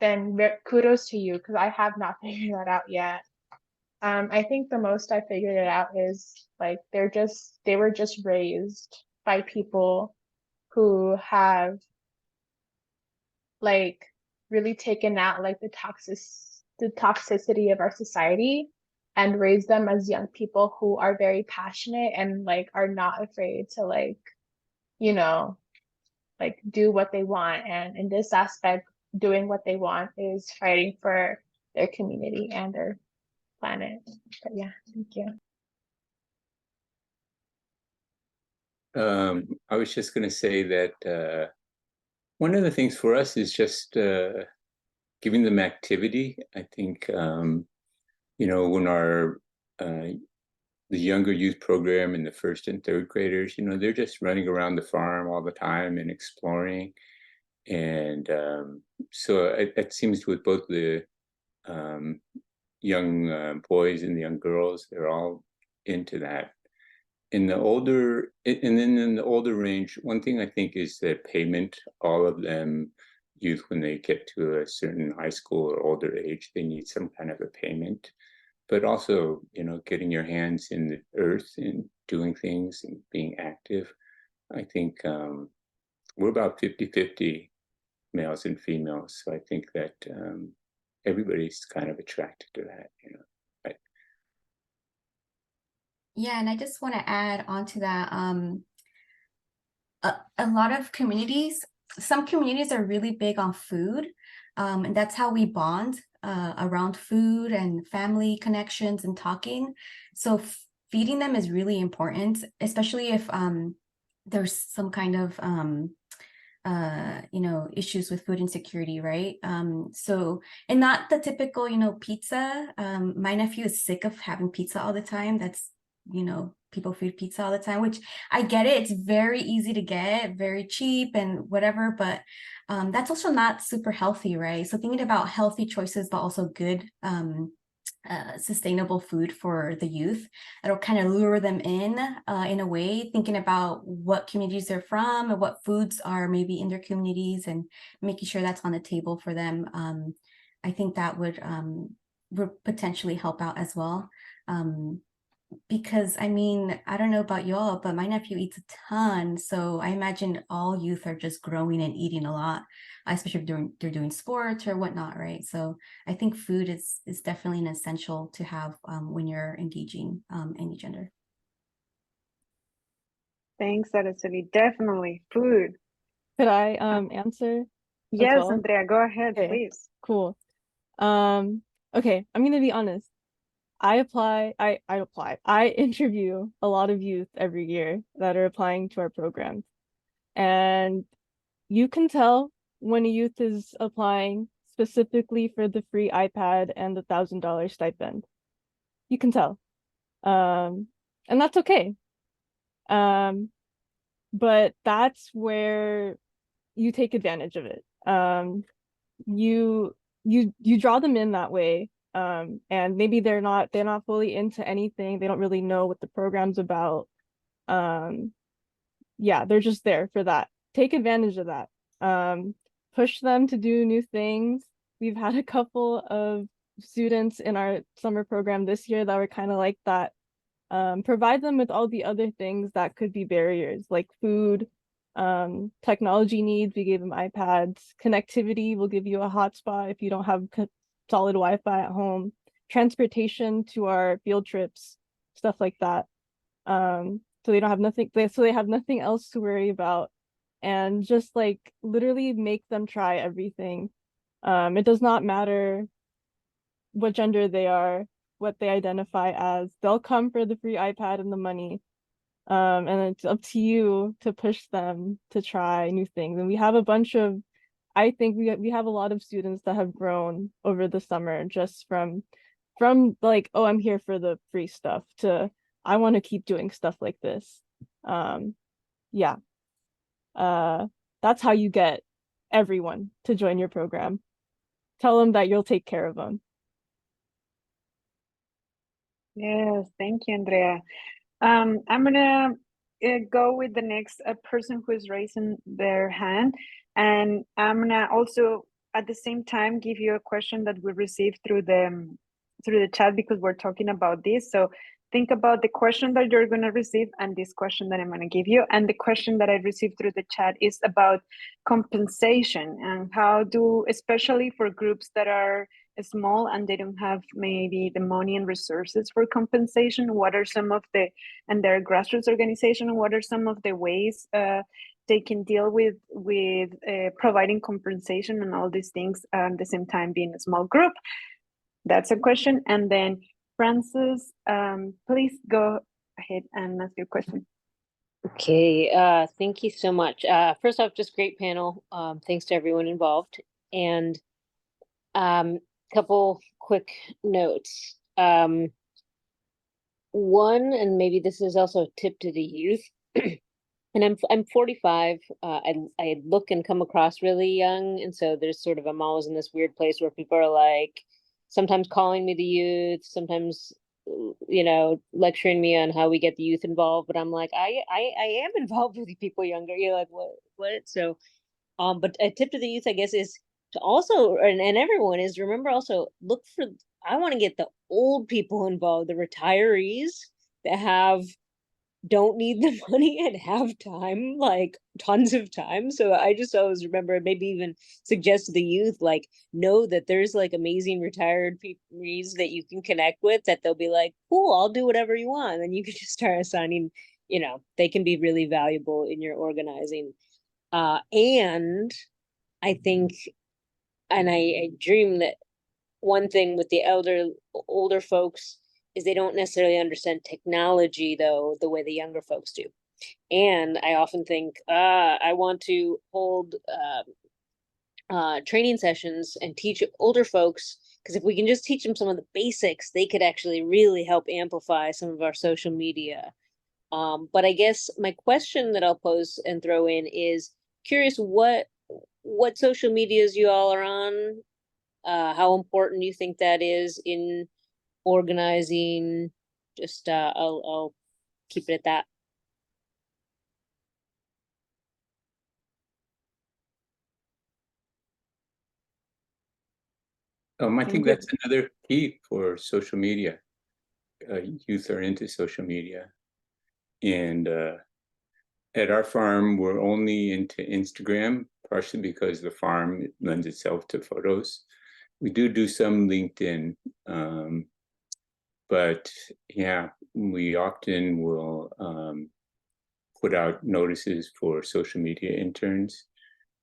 then kudos to you, because I have not figured that out yet. I think the most I figured it out is like they were just raised by people who have like really taken out like the toxicity of our society and raised them as young people who are very passionate and like are not afraid to like, you know, like do what they want. And in this aspect, doing what they want is fighting for their community and their planet. But yeah, thank you. I was just going to say that one of the things for us is just giving them activity. I think, you know, when the younger youth program and the first and third graders, you know, they're just running around the farm all the time and exploring. And so it seems with both the young boys and the young girls, they're all into that. And then in the older range, one thing I think is that payment. All of them youth, when they get to a certain high school or older age, they need some kind of a payment. But also, you know, getting your hands in the earth and doing things and being active. I think we're about 50-50 males and females. So I think that everybody's kind of attracted to that, you know. Yeah, and I just want to add on to that. A lot of communities, some communities are really big on food, and that's how we bond around food and family connections and talking. So feeding them is really important, especially if there's some kind of you know, issues with food insecurity, right? So, and not the typical, you know, pizza. My nephew is sick of having pizza all the time. That's, you know, people feed pizza all the time, which I get it. It's very easy to get, very cheap and whatever, but that's also not super healthy, right? So thinking about healthy choices, but also good sustainable food for the youth, that'll kind of lure them in a way, thinking about what communities they're from and what foods are maybe in their communities and making sure that's on the table for them. I think that would potentially help out as well. Because I mean, I don't know about y'all, but my nephew eats a ton. So I imagine all youth are just growing and eating a lot, especially if they're doing sports or whatnot, right? So I think food is definitely an essential to have when you're engaging any gender. Thanks, Araceli. Definitely food. Could I answer? Yes, well? Andrea, go ahead, Okay. please. Cool. Okay, I'm gonna be honest. I interview a lot of youth every year that are applying to our programs. And you can tell when a youth is applying specifically for the free iPad and the $1,000 stipend. You can tell. And that's okay. But that's where you take advantage of it. You draw them in that way. And maybe they're not fully into anything. They don't really know what the program's about. Yeah, they're just there for that. Take advantage of that. Push them to do new things. We've had a couple of students in our summer program this year that were kind of like that. Provide them with all the other things that could be barriers, like food, technology needs. We gave them iPads. Connectivity, we'll give you a hotspot if you don't have solid Wi-Fi at home. Transportation to our field trips, stuff like that. So they don't have nothing, so they have nothing else to worry about. And just like literally make them try everything. It does not matter what gender they are, what they identify as. They'll come for the free iPad and the money. And it's up to you to push them to try new things. And we have a bunch of, I think we have a lot of students that have grown over the summer just from like, oh, I'm here for the free stuff to I want to keep doing stuff like this. Yeah. that's how you get everyone to join your program. Tell them that you'll take care of them. Yes, thank you, Andrea. I'm gonna go with the next person who is raising their hand, and I'm gonna also at the same time give you a question that we received through the chat because we're talking about this. So think about the question that you're gonna receive and this question that I'm gonna give you. And the question that I received through the chat is about compensation and how do, especially for groups that are small and they don't have maybe the money and resources for compensation, what are some of the, and they're grassroots organization, what are some of the ways they can deal with providing compensation and all these things at the same time being a small group? That's a question. And then Francis, please go ahead and ask your question. Okay, thank you so much. First off, just great panel. Thanks to everyone involved. And couple quick notes. One, and maybe this is also a tip to the youth. And I'm 45. I look and come across really young, and so there's sort of, I'm always in this weird place where people are like, sometimes calling me the youth, sometimes lecturing me on how we get the youth involved. But I'm like, I am involved with people younger. You're like, what? So, but a tip to the youth, I guess, is to also, and everyone is, remember also look for, I want to get the old people involved, the retirees that don't need the money and have time, like tons of time. So I just always remember, maybe even suggest to the youth, like, know that there's like amazing retired people that you can connect with, that they'll be like, cool, I'll do whatever you want. And then you can just start assigning, they can be really valuable in your organizing. And I think, and I dream that one thing with the older folks is they don't necessarily understand technology, though, the way the younger folks do. And I often think, I want to hold training sessions and teach older folks, because if we can just teach them some of the basics, they could actually really help amplify some of our social media. But I guess my question that I'll pose and throw in is, curious what social medias you all are on, how important you think that is in organizing. Just I'll keep it at that. I think that's another key for social media. Youth are into social media, and at our farm we're only into Instagram, partially because the farm lends itself to photos. We do some LinkedIn, but yeah, we often will put out notices for social media interns.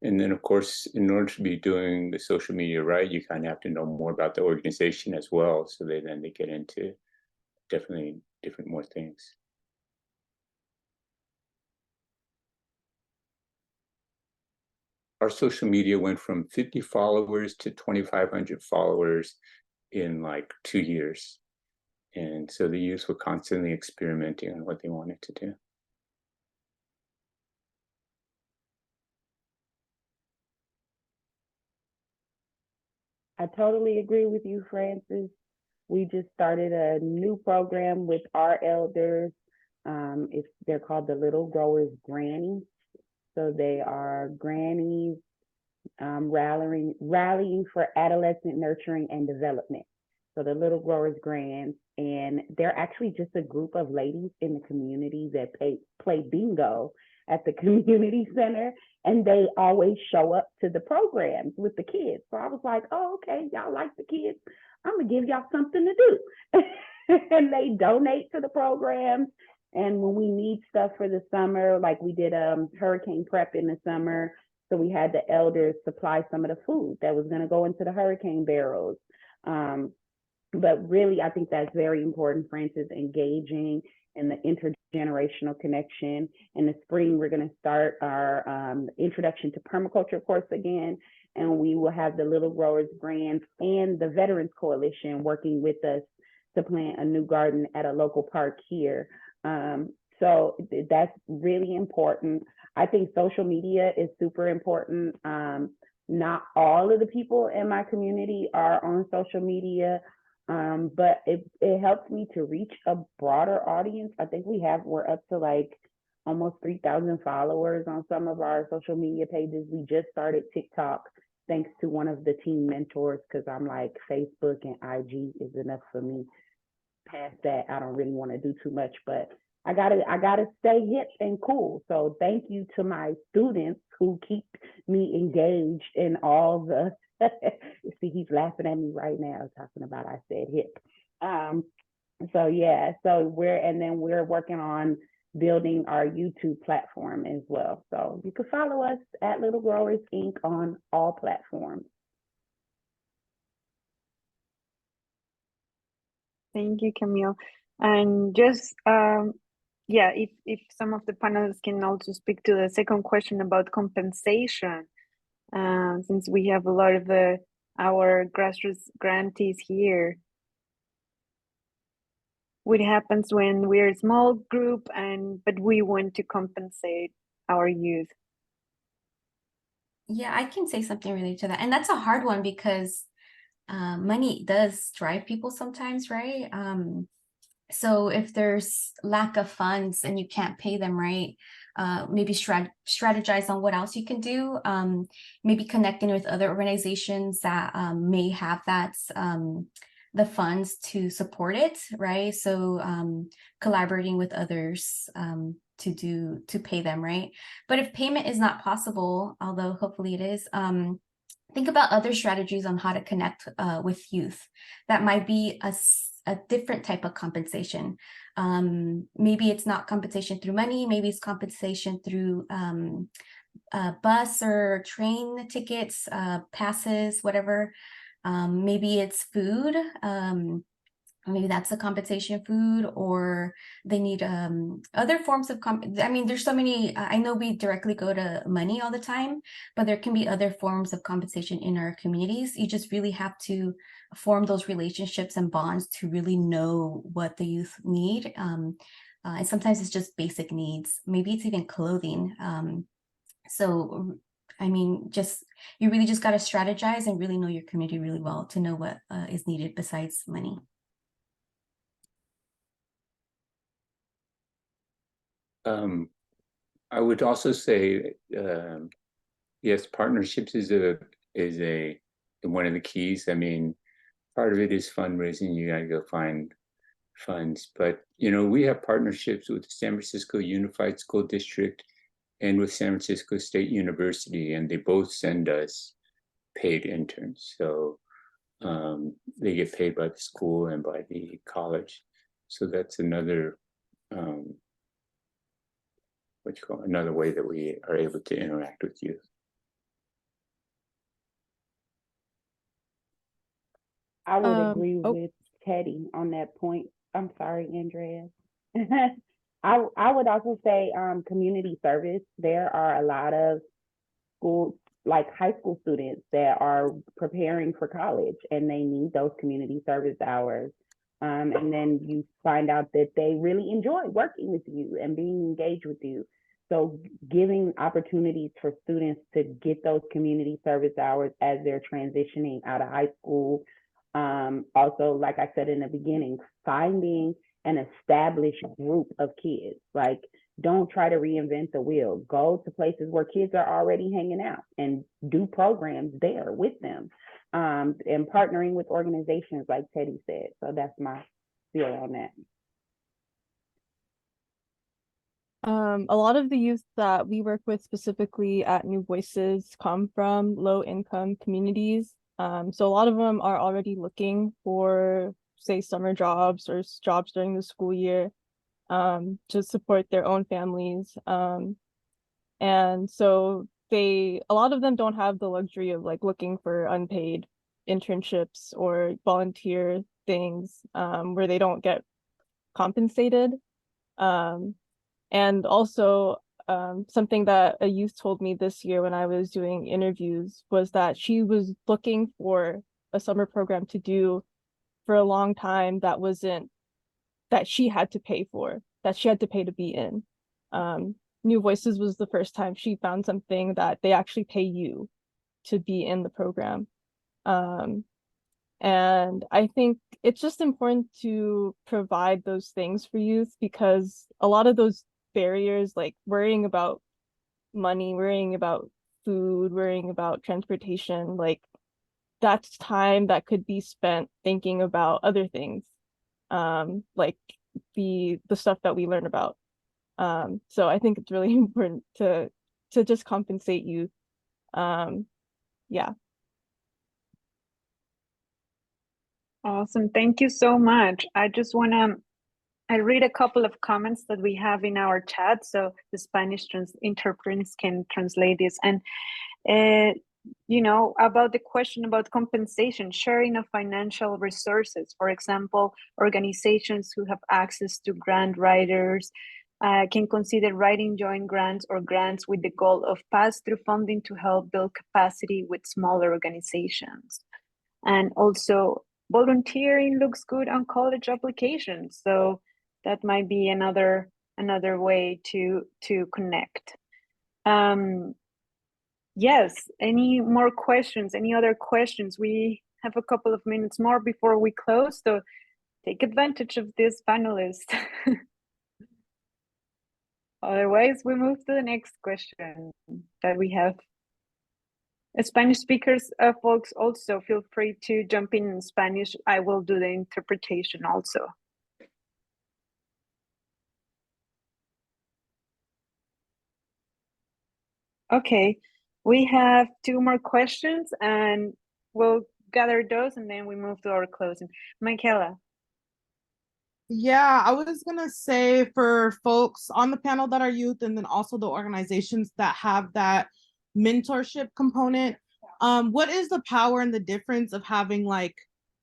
And then, of course, in order to be doing the social media right, you kind of have to know more about the organization as well. So they get into definitely different more things. Our social media went from 50 followers to 2,500 followers in like 2 years. And so the youth were constantly experimenting on what they wanted to do. I totally agree with you, Francis. We just started a new program with our elders. They're called the Little Growers Grannies. So they are grannies rallying for adolescent nurturing and development. So the Little Growers Grands, and they're actually just a group of ladies in the community that play bingo at the community center, and they always show up to the programs with the kids. So I was like, oh, okay, y'all like the kids. I'm gonna give y'all something to do. And they donate to the programs. And when we need stuff for the summer, like we did hurricane prep in the summer, so we had the elders supply some of the food that was going to go into the hurricane barrels. But really, I think that's very important, Francis, engaging in the intergenerational connection. In the spring, we're going to start our introduction to permaculture course again, and we will have the Little Growers Grants and the Veterans Coalition working with us to plant a new garden at a local park here. So that's really important. I think social media is super important. Not all of the people in my community are on social media, but it helps me to reach a broader audience. I think we're up to like almost 3,000 followers on some of our social media pages. We just started TikTok thanks to one of the team mentors, because I'm like, Facebook and IG is enough for me. Past that, I don't really want to do too much, but I gotta stay hip and cool. So thank you to my students who keep me engaged in all the see, he's laughing at me right now talking about I said hip. So yeah, so we're working on building our YouTube platform as well. So you can follow us at Little Growers Inc. on all platforms. Thank you, Camille. And just yeah, if some of the panelists can also speak to the second question about compensation, since we have a lot of our grassroots grantees here. What happens when we're a small group but we want to compensate our youth? Yeah, I can say something related to that. And that's a hard one because money does drive people sometimes, right? So if there's lack of funds and you can't pay them, right, maybe strategize on what else you can do. Maybe connecting with other organizations that may have that the funds to support it, right? So collaborating with others to pay them, right? But if payment is not possible, although hopefully it is, think about other strategies on how to connect with youth. That might be a different type of compensation. Maybe it's not compensation through money, maybe it's compensation through bus or train tickets, passes, whatever. Maybe it's food. Maybe that's a compensation food, or they need other forms of I mean, there's so many. I know we directly go to money all the time, but there can be other forms of compensation in our communities. You just really have to form those relationships and bonds to really know what the youth need. And sometimes it's just basic needs. Maybe it's even clothing. So, I mean, you really just got to strategize and really know your community really well to know what is needed besides money. I would also say, yes, partnerships is one of the keys. I mean, part of it is fundraising. You got to go find funds, but we have partnerships with the San Francisco Unified School District and with San Francisco State University, and they both send us paid interns. So they get paid by the school and by the college. So that's another another way that we are able to interact with youth. I would agree with Teddy on that point. I'm sorry, Andrea. I would also say community service. There are a lot of schools, like high school students, that are preparing for college and they need those community service hours. And then you find out that they really enjoy working with you and being engaged with you. So giving opportunities for students to get those community service hours as they're transitioning out of high school. Also, like I said in the beginning, finding an established group of kids. Like, don't try to reinvent the wheel. Go to places where kids are already hanging out and do programs there with them. And partnering with organizations like Teddy said. So that's my feel on that. A lot of the youth that we work with specifically at New Voices come from low-income communities. So a lot of them are already looking for, say, summer jobs or jobs during the school year to support their own families. And so a lot of them don't have the luxury of like looking for unpaid internships or volunteer things where they don't get compensated. And also something that a youth told me this year when I was doing interviews was that she was looking for a summer program to do for a long time that she had to pay for, that she had to pay to be in. New Voices was the first time she found something that they actually pay you to be in the program. And I think it's just important to provide those things for youth, because a lot of those barriers, like worrying about money, worrying about food, worrying about transportation, like that's time that could be spent thinking about other things, like the stuff that we learn about. So I think it's really important to just compensate youth. Yeah. Awesome. Thank you so much. I read a couple of comments that we have in our chat, so the Spanish interpreters can translate this. And, about the question about compensation, sharing of financial resources. For example, organizations who have access to grant writers can consider writing joint grants or grants with the goal of pass-through funding to help build capacity with smaller organizations. And also, volunteering looks good on college applications, so that might be another way to connect. Yes, any more questions? Any other questions? We have a couple of minutes more before we close, so take advantage of this, panelists. Otherwise, we move to the next question that we have. Spanish speakers, folks, also feel free to jump in Spanish. I will do the interpretation also. Okay, we have 2 more questions and we'll gather those and then we move to our closing. Michaela. Yeah, I was gonna say for folks on the panel that are youth, and then also the organizations that have that mentorship component, what is the power and the difference of having like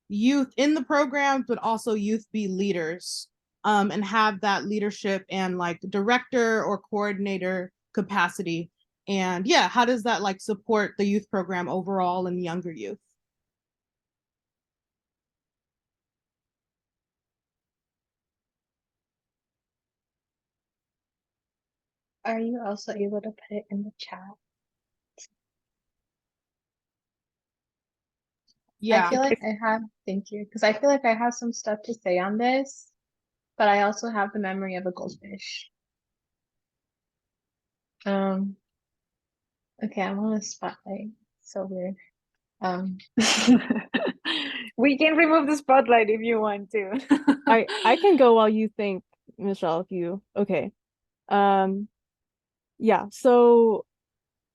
youth in the programs, but also youth be leaders, and have that leadership and like director or coordinator capacity? And yeah, how does that like support the youth program overall and younger youth? Are you also able to put it in the chat? Yeah. I feel like I have, thank you, because I feel like I have some stuff to say on this, but I also have the memory of a goldfish. Okay, I'm on a spotlight. So weird. We can remove the spotlight if you want to. I can go while you think, Michelle, if you okay. Yeah, so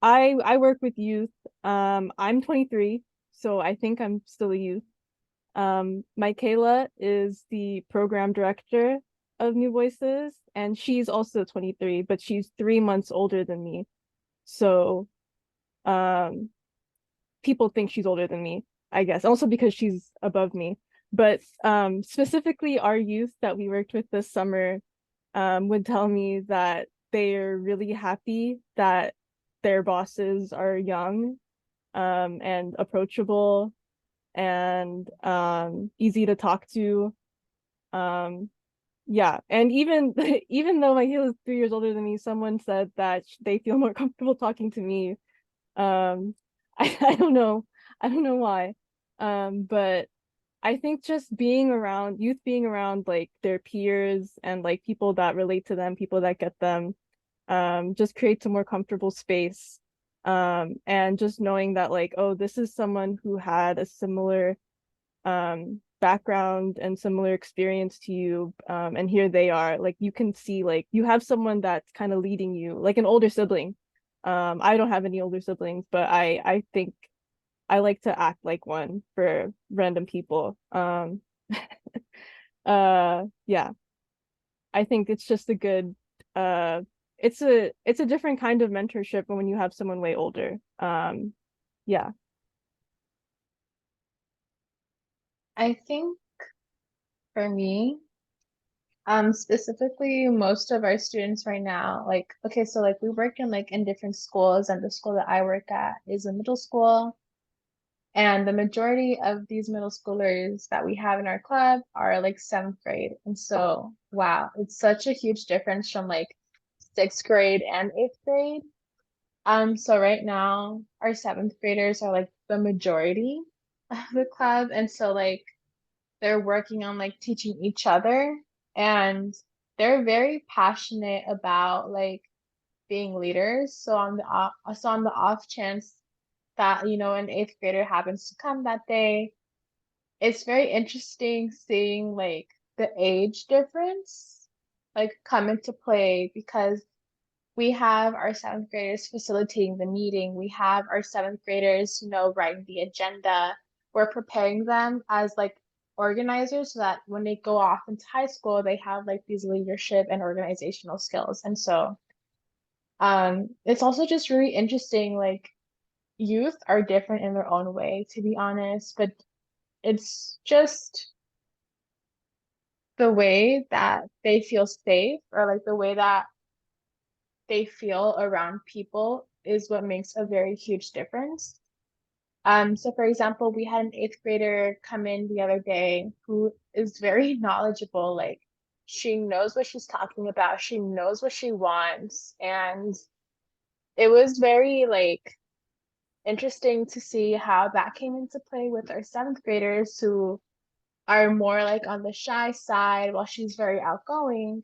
I work with youth. I'm 23, so I think I'm still a youth. Michaela is the program director of New Voices, and she's also 23, but she's 3 months older than me. So people think she's older than me, I guess, also because she's above me. But specifically our youth that we worked with this summer would tell me that they're really happy that their bosses are young and approachable and easy to talk to. Yeah, and even even though Michaela is 3 years older than me, someone said that they feel more comfortable talking to me. I don't know why, but I think just being around youth, being around like their peers and like people that relate to them, people that get them, just creates a more comfortable space. And just knowing that like, oh, this is someone who had a similar background and similar experience to you, and here they are, like you can see like you have someone that's kind of leading you, like an older sibling. I don't have any older siblings, but I think I like to act like one for random people. Yeah, I think it's just a good it's a different kind of mentorship when you have someone way older. Yeah. I think for me, specifically most of our students right now, like, okay, so like we work in different schools, and the school that I work at is a middle school. And the majority of these middle schoolers that we have in our club are like 7th grade. And so, wow, it's such a huge difference from like 6th grade and 8th grade. So right now our 7th graders are like the majority of the club, and so like they're working on like teaching each other, and they're very passionate about like being leaders. So on the off chance that, you know, an 8th grader happens to come that day, it's very interesting seeing like the age difference like come into play, because we have our 7th graders facilitating the meeting. We have our 7th graders, you know, writing the agenda. We're preparing them as like organizers so that when they go off into high school, they have like these leadership and organizational skills. And so it's also just really interesting, like youth are different in their own way, to be honest, but it's just the way that they feel safe, or like the way that they feel around people, is what makes a very huge difference. So for example, we had an 8th grader come in the other day who is very knowledgeable. Like she knows what she's talking about. She knows what she wants. And it was very like interesting to see how that came into play with our 7th graders, who are more like on the shy side while she's very outgoing,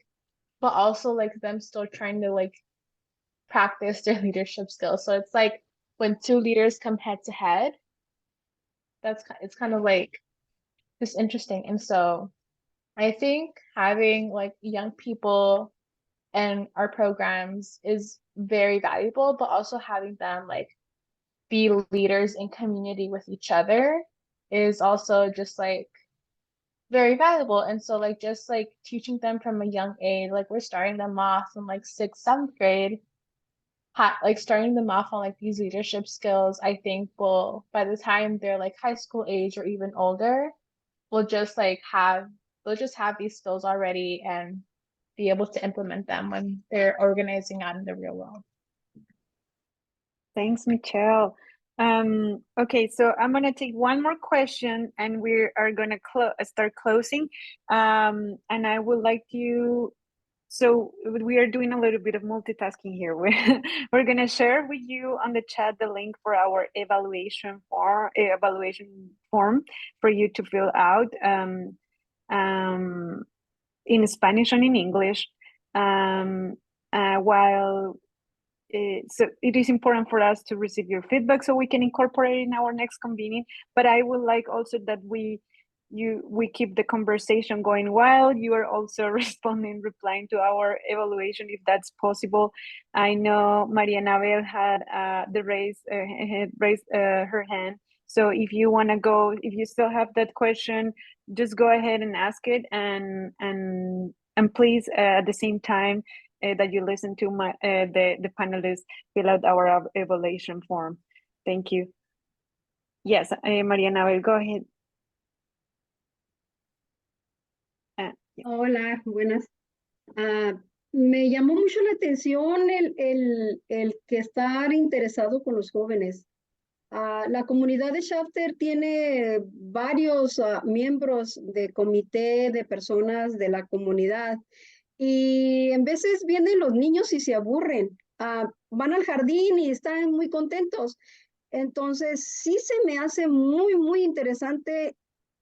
but also like them still trying to like practice their leadership skills. So it's like when two leaders come head to head, it's kind of like just interesting. And so I think having like young people in our programs is very valuable, but also having them like be leaders in community with each other is also just like very valuable. And so like just like teaching them from a young age, like we're starting them off in like 6th, 7th grade, like starting them off on like these leadership skills, I think will, by the time they're like high school age or even older, will just like they'll just have these skills already and be able to implement them when they're organizing out in the real world. Thanks, Michelle. Okay, so I'm gonna take one more question and we are gonna start closing. And I would like you, so we are doing a little bit of multitasking here. We're gonna share with you on the chat the link for our evaluation form for you to fill out in Spanish and in English. So it is important for us to receive your feedback so we can incorporate it in our next convening. But I would like also that we keep the conversation going while you are also replying to our evaluation, if that's possible. I know Maria Anabel had raised her hand. So if you want to go, if you still have that question, just go ahead and ask it, and please at the same time that you listen to the panelists fill out our evaluation form. Thank you. Yes, Maria Anabel, go ahead. Hola, buenas. Me llamó mucho la atención el que estar interesado con los jóvenes. La comunidad de Shafter tiene varios miembros de comité de personas de la comunidad, y en veces vienen los niños y se aburren. Van al jardín y están muy contentos. Entonces, sí se me hace muy, muy interesante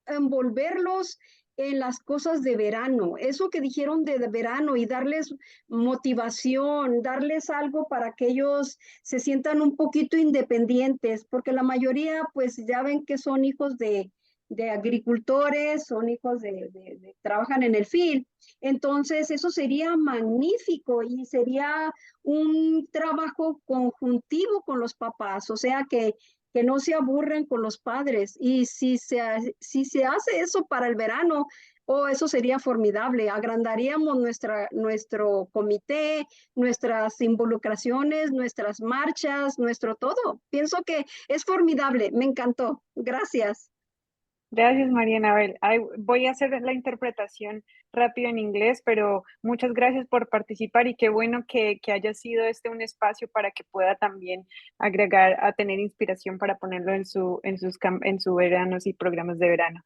envolverlos en las cosas de verano, eso que dijeron de verano, y darles motivación, darles algo para que ellos se sientan un poquito independientes, porque la mayoría pues ya ven que son hijos de agricultores, son hijos trabajan en el field. Entonces eso sería magnífico y sería un trabajo conjuntivo con los papás, o sea que no se aburren con los padres. Y si se hace eso para el verano, eso sería formidable. Agrandaríamos nuestro comité, nuestras involucraciones, nuestras marchas, nuestro todo. Pienso que es formidable. Me encantó. Gracias. Gracias, María Anabel. Voy a hacer la interpretación rápido en inglés, pero muchas gracias por participar, y qué bueno que haya sido un espacio para que pueda también agregar a tener inspiración para ponerlo en sus veranos y programas de verano.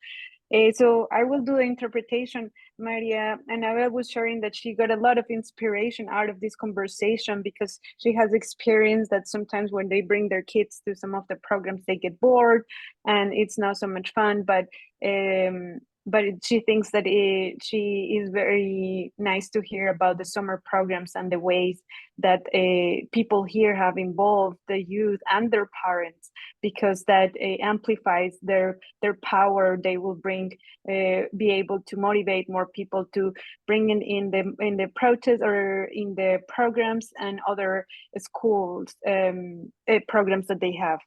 So I will do the interpretation. Maria Anabel was sharing that she got a lot of inspiration out of this conversation because she has experienced that sometimes when they bring their kids to some of the programs, they get bored and it's not so much fun. But she thinks that she is very nice to hear about the summer programs and the ways that people here have involved the youth and their parents, because that amplifies their power. They will bring be able to motivate more people to bring in the protest or in the programs and other schools programs that they have.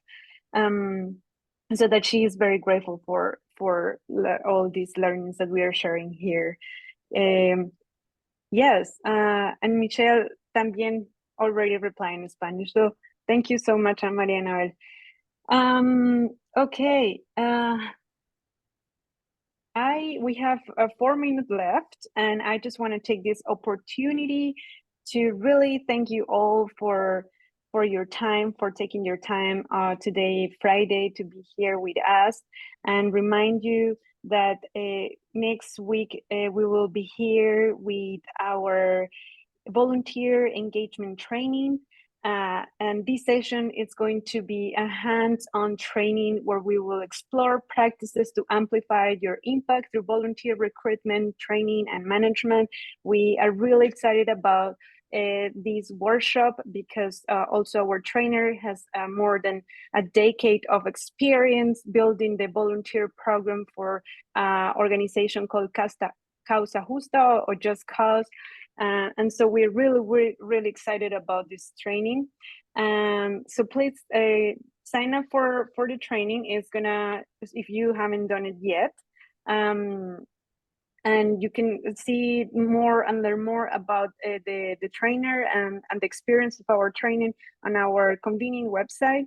So that she is very grateful for all these learnings that we are sharing here. Yes, and Michelle también already replied in Spanish. So thank you so much, Maria Noel. Okay. We have 4 minutes left, and I just want to take this opportunity to really thank you all for your time, for taking your time today, Friday, to be here with us, and remind you that next week we will be here with our volunteer engagement training. And this session is going to be a hands-on training where we will explore practices to amplify your impact through volunteer recruitment, training, and management. We are really excited about this workshop because also our trainer has more than a decade of experience building the volunteer program for organization called Causa Justa or Just Cause. And so we're really excited about this training. So please sign up for the training. It's gonna, if you haven't done it yet, and you can see more and learn more about the trainer and the experience of our training on our convening website.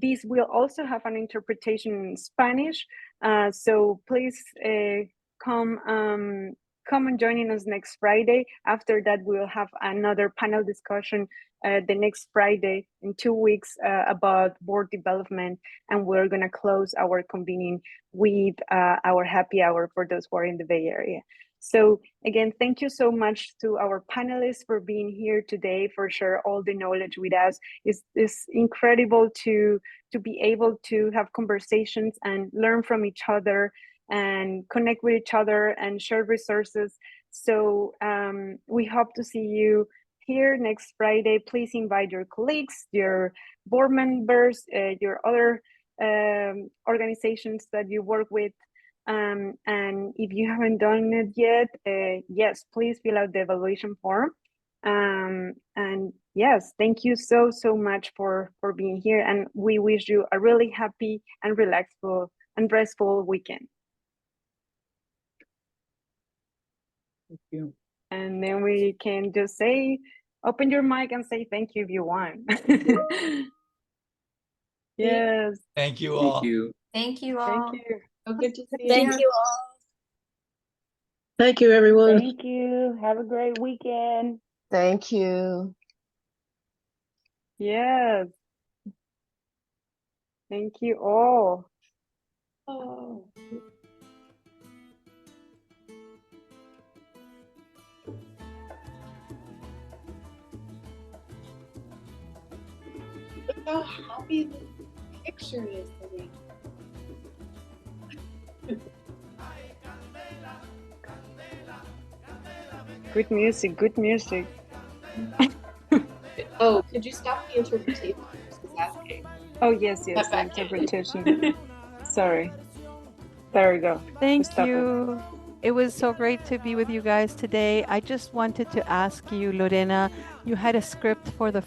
This will also have an interpretation in Spanish. So please come and join us next Friday. After that, we'll have another panel discussion the next Friday in 2 weeks about board development, and we're gonna close our convening with our happy hour for those who are in the Bay Area. So again, thank you so much to our panelists for being here today, for sharing all the knowledge with us. It's incredible to be able to have conversations and learn from each other and connect with each other and share resources. So we hope to see you here next Friday. Please invite your colleagues, your board members, your other organizations that you work with. And if you haven't done it yet, yes, please fill out the evaluation form. And yes, thank you so much for being here. And we wish you a really happy and relaxful and restful weekend. Thank you. And then we can just say, open your mic and say thank you if you want. Yes. Thank you all. Thank you. Thank you all. Thank you. So good to see Thank you. you all. Thank you, everyone. Thank you. Have a great weekend. Thank you. Yes. Thank you all. Oh. Look how happy the picture is, Lily. Good music, good music. Oh, could you stop the interpretation? Is that okay? Oh, yes, Cut the back in. interpretation. Sorry. There we go. Thank Stop it. you. It was so great to be with you guys today. I just wanted to ask you, Lorena, you had a script for the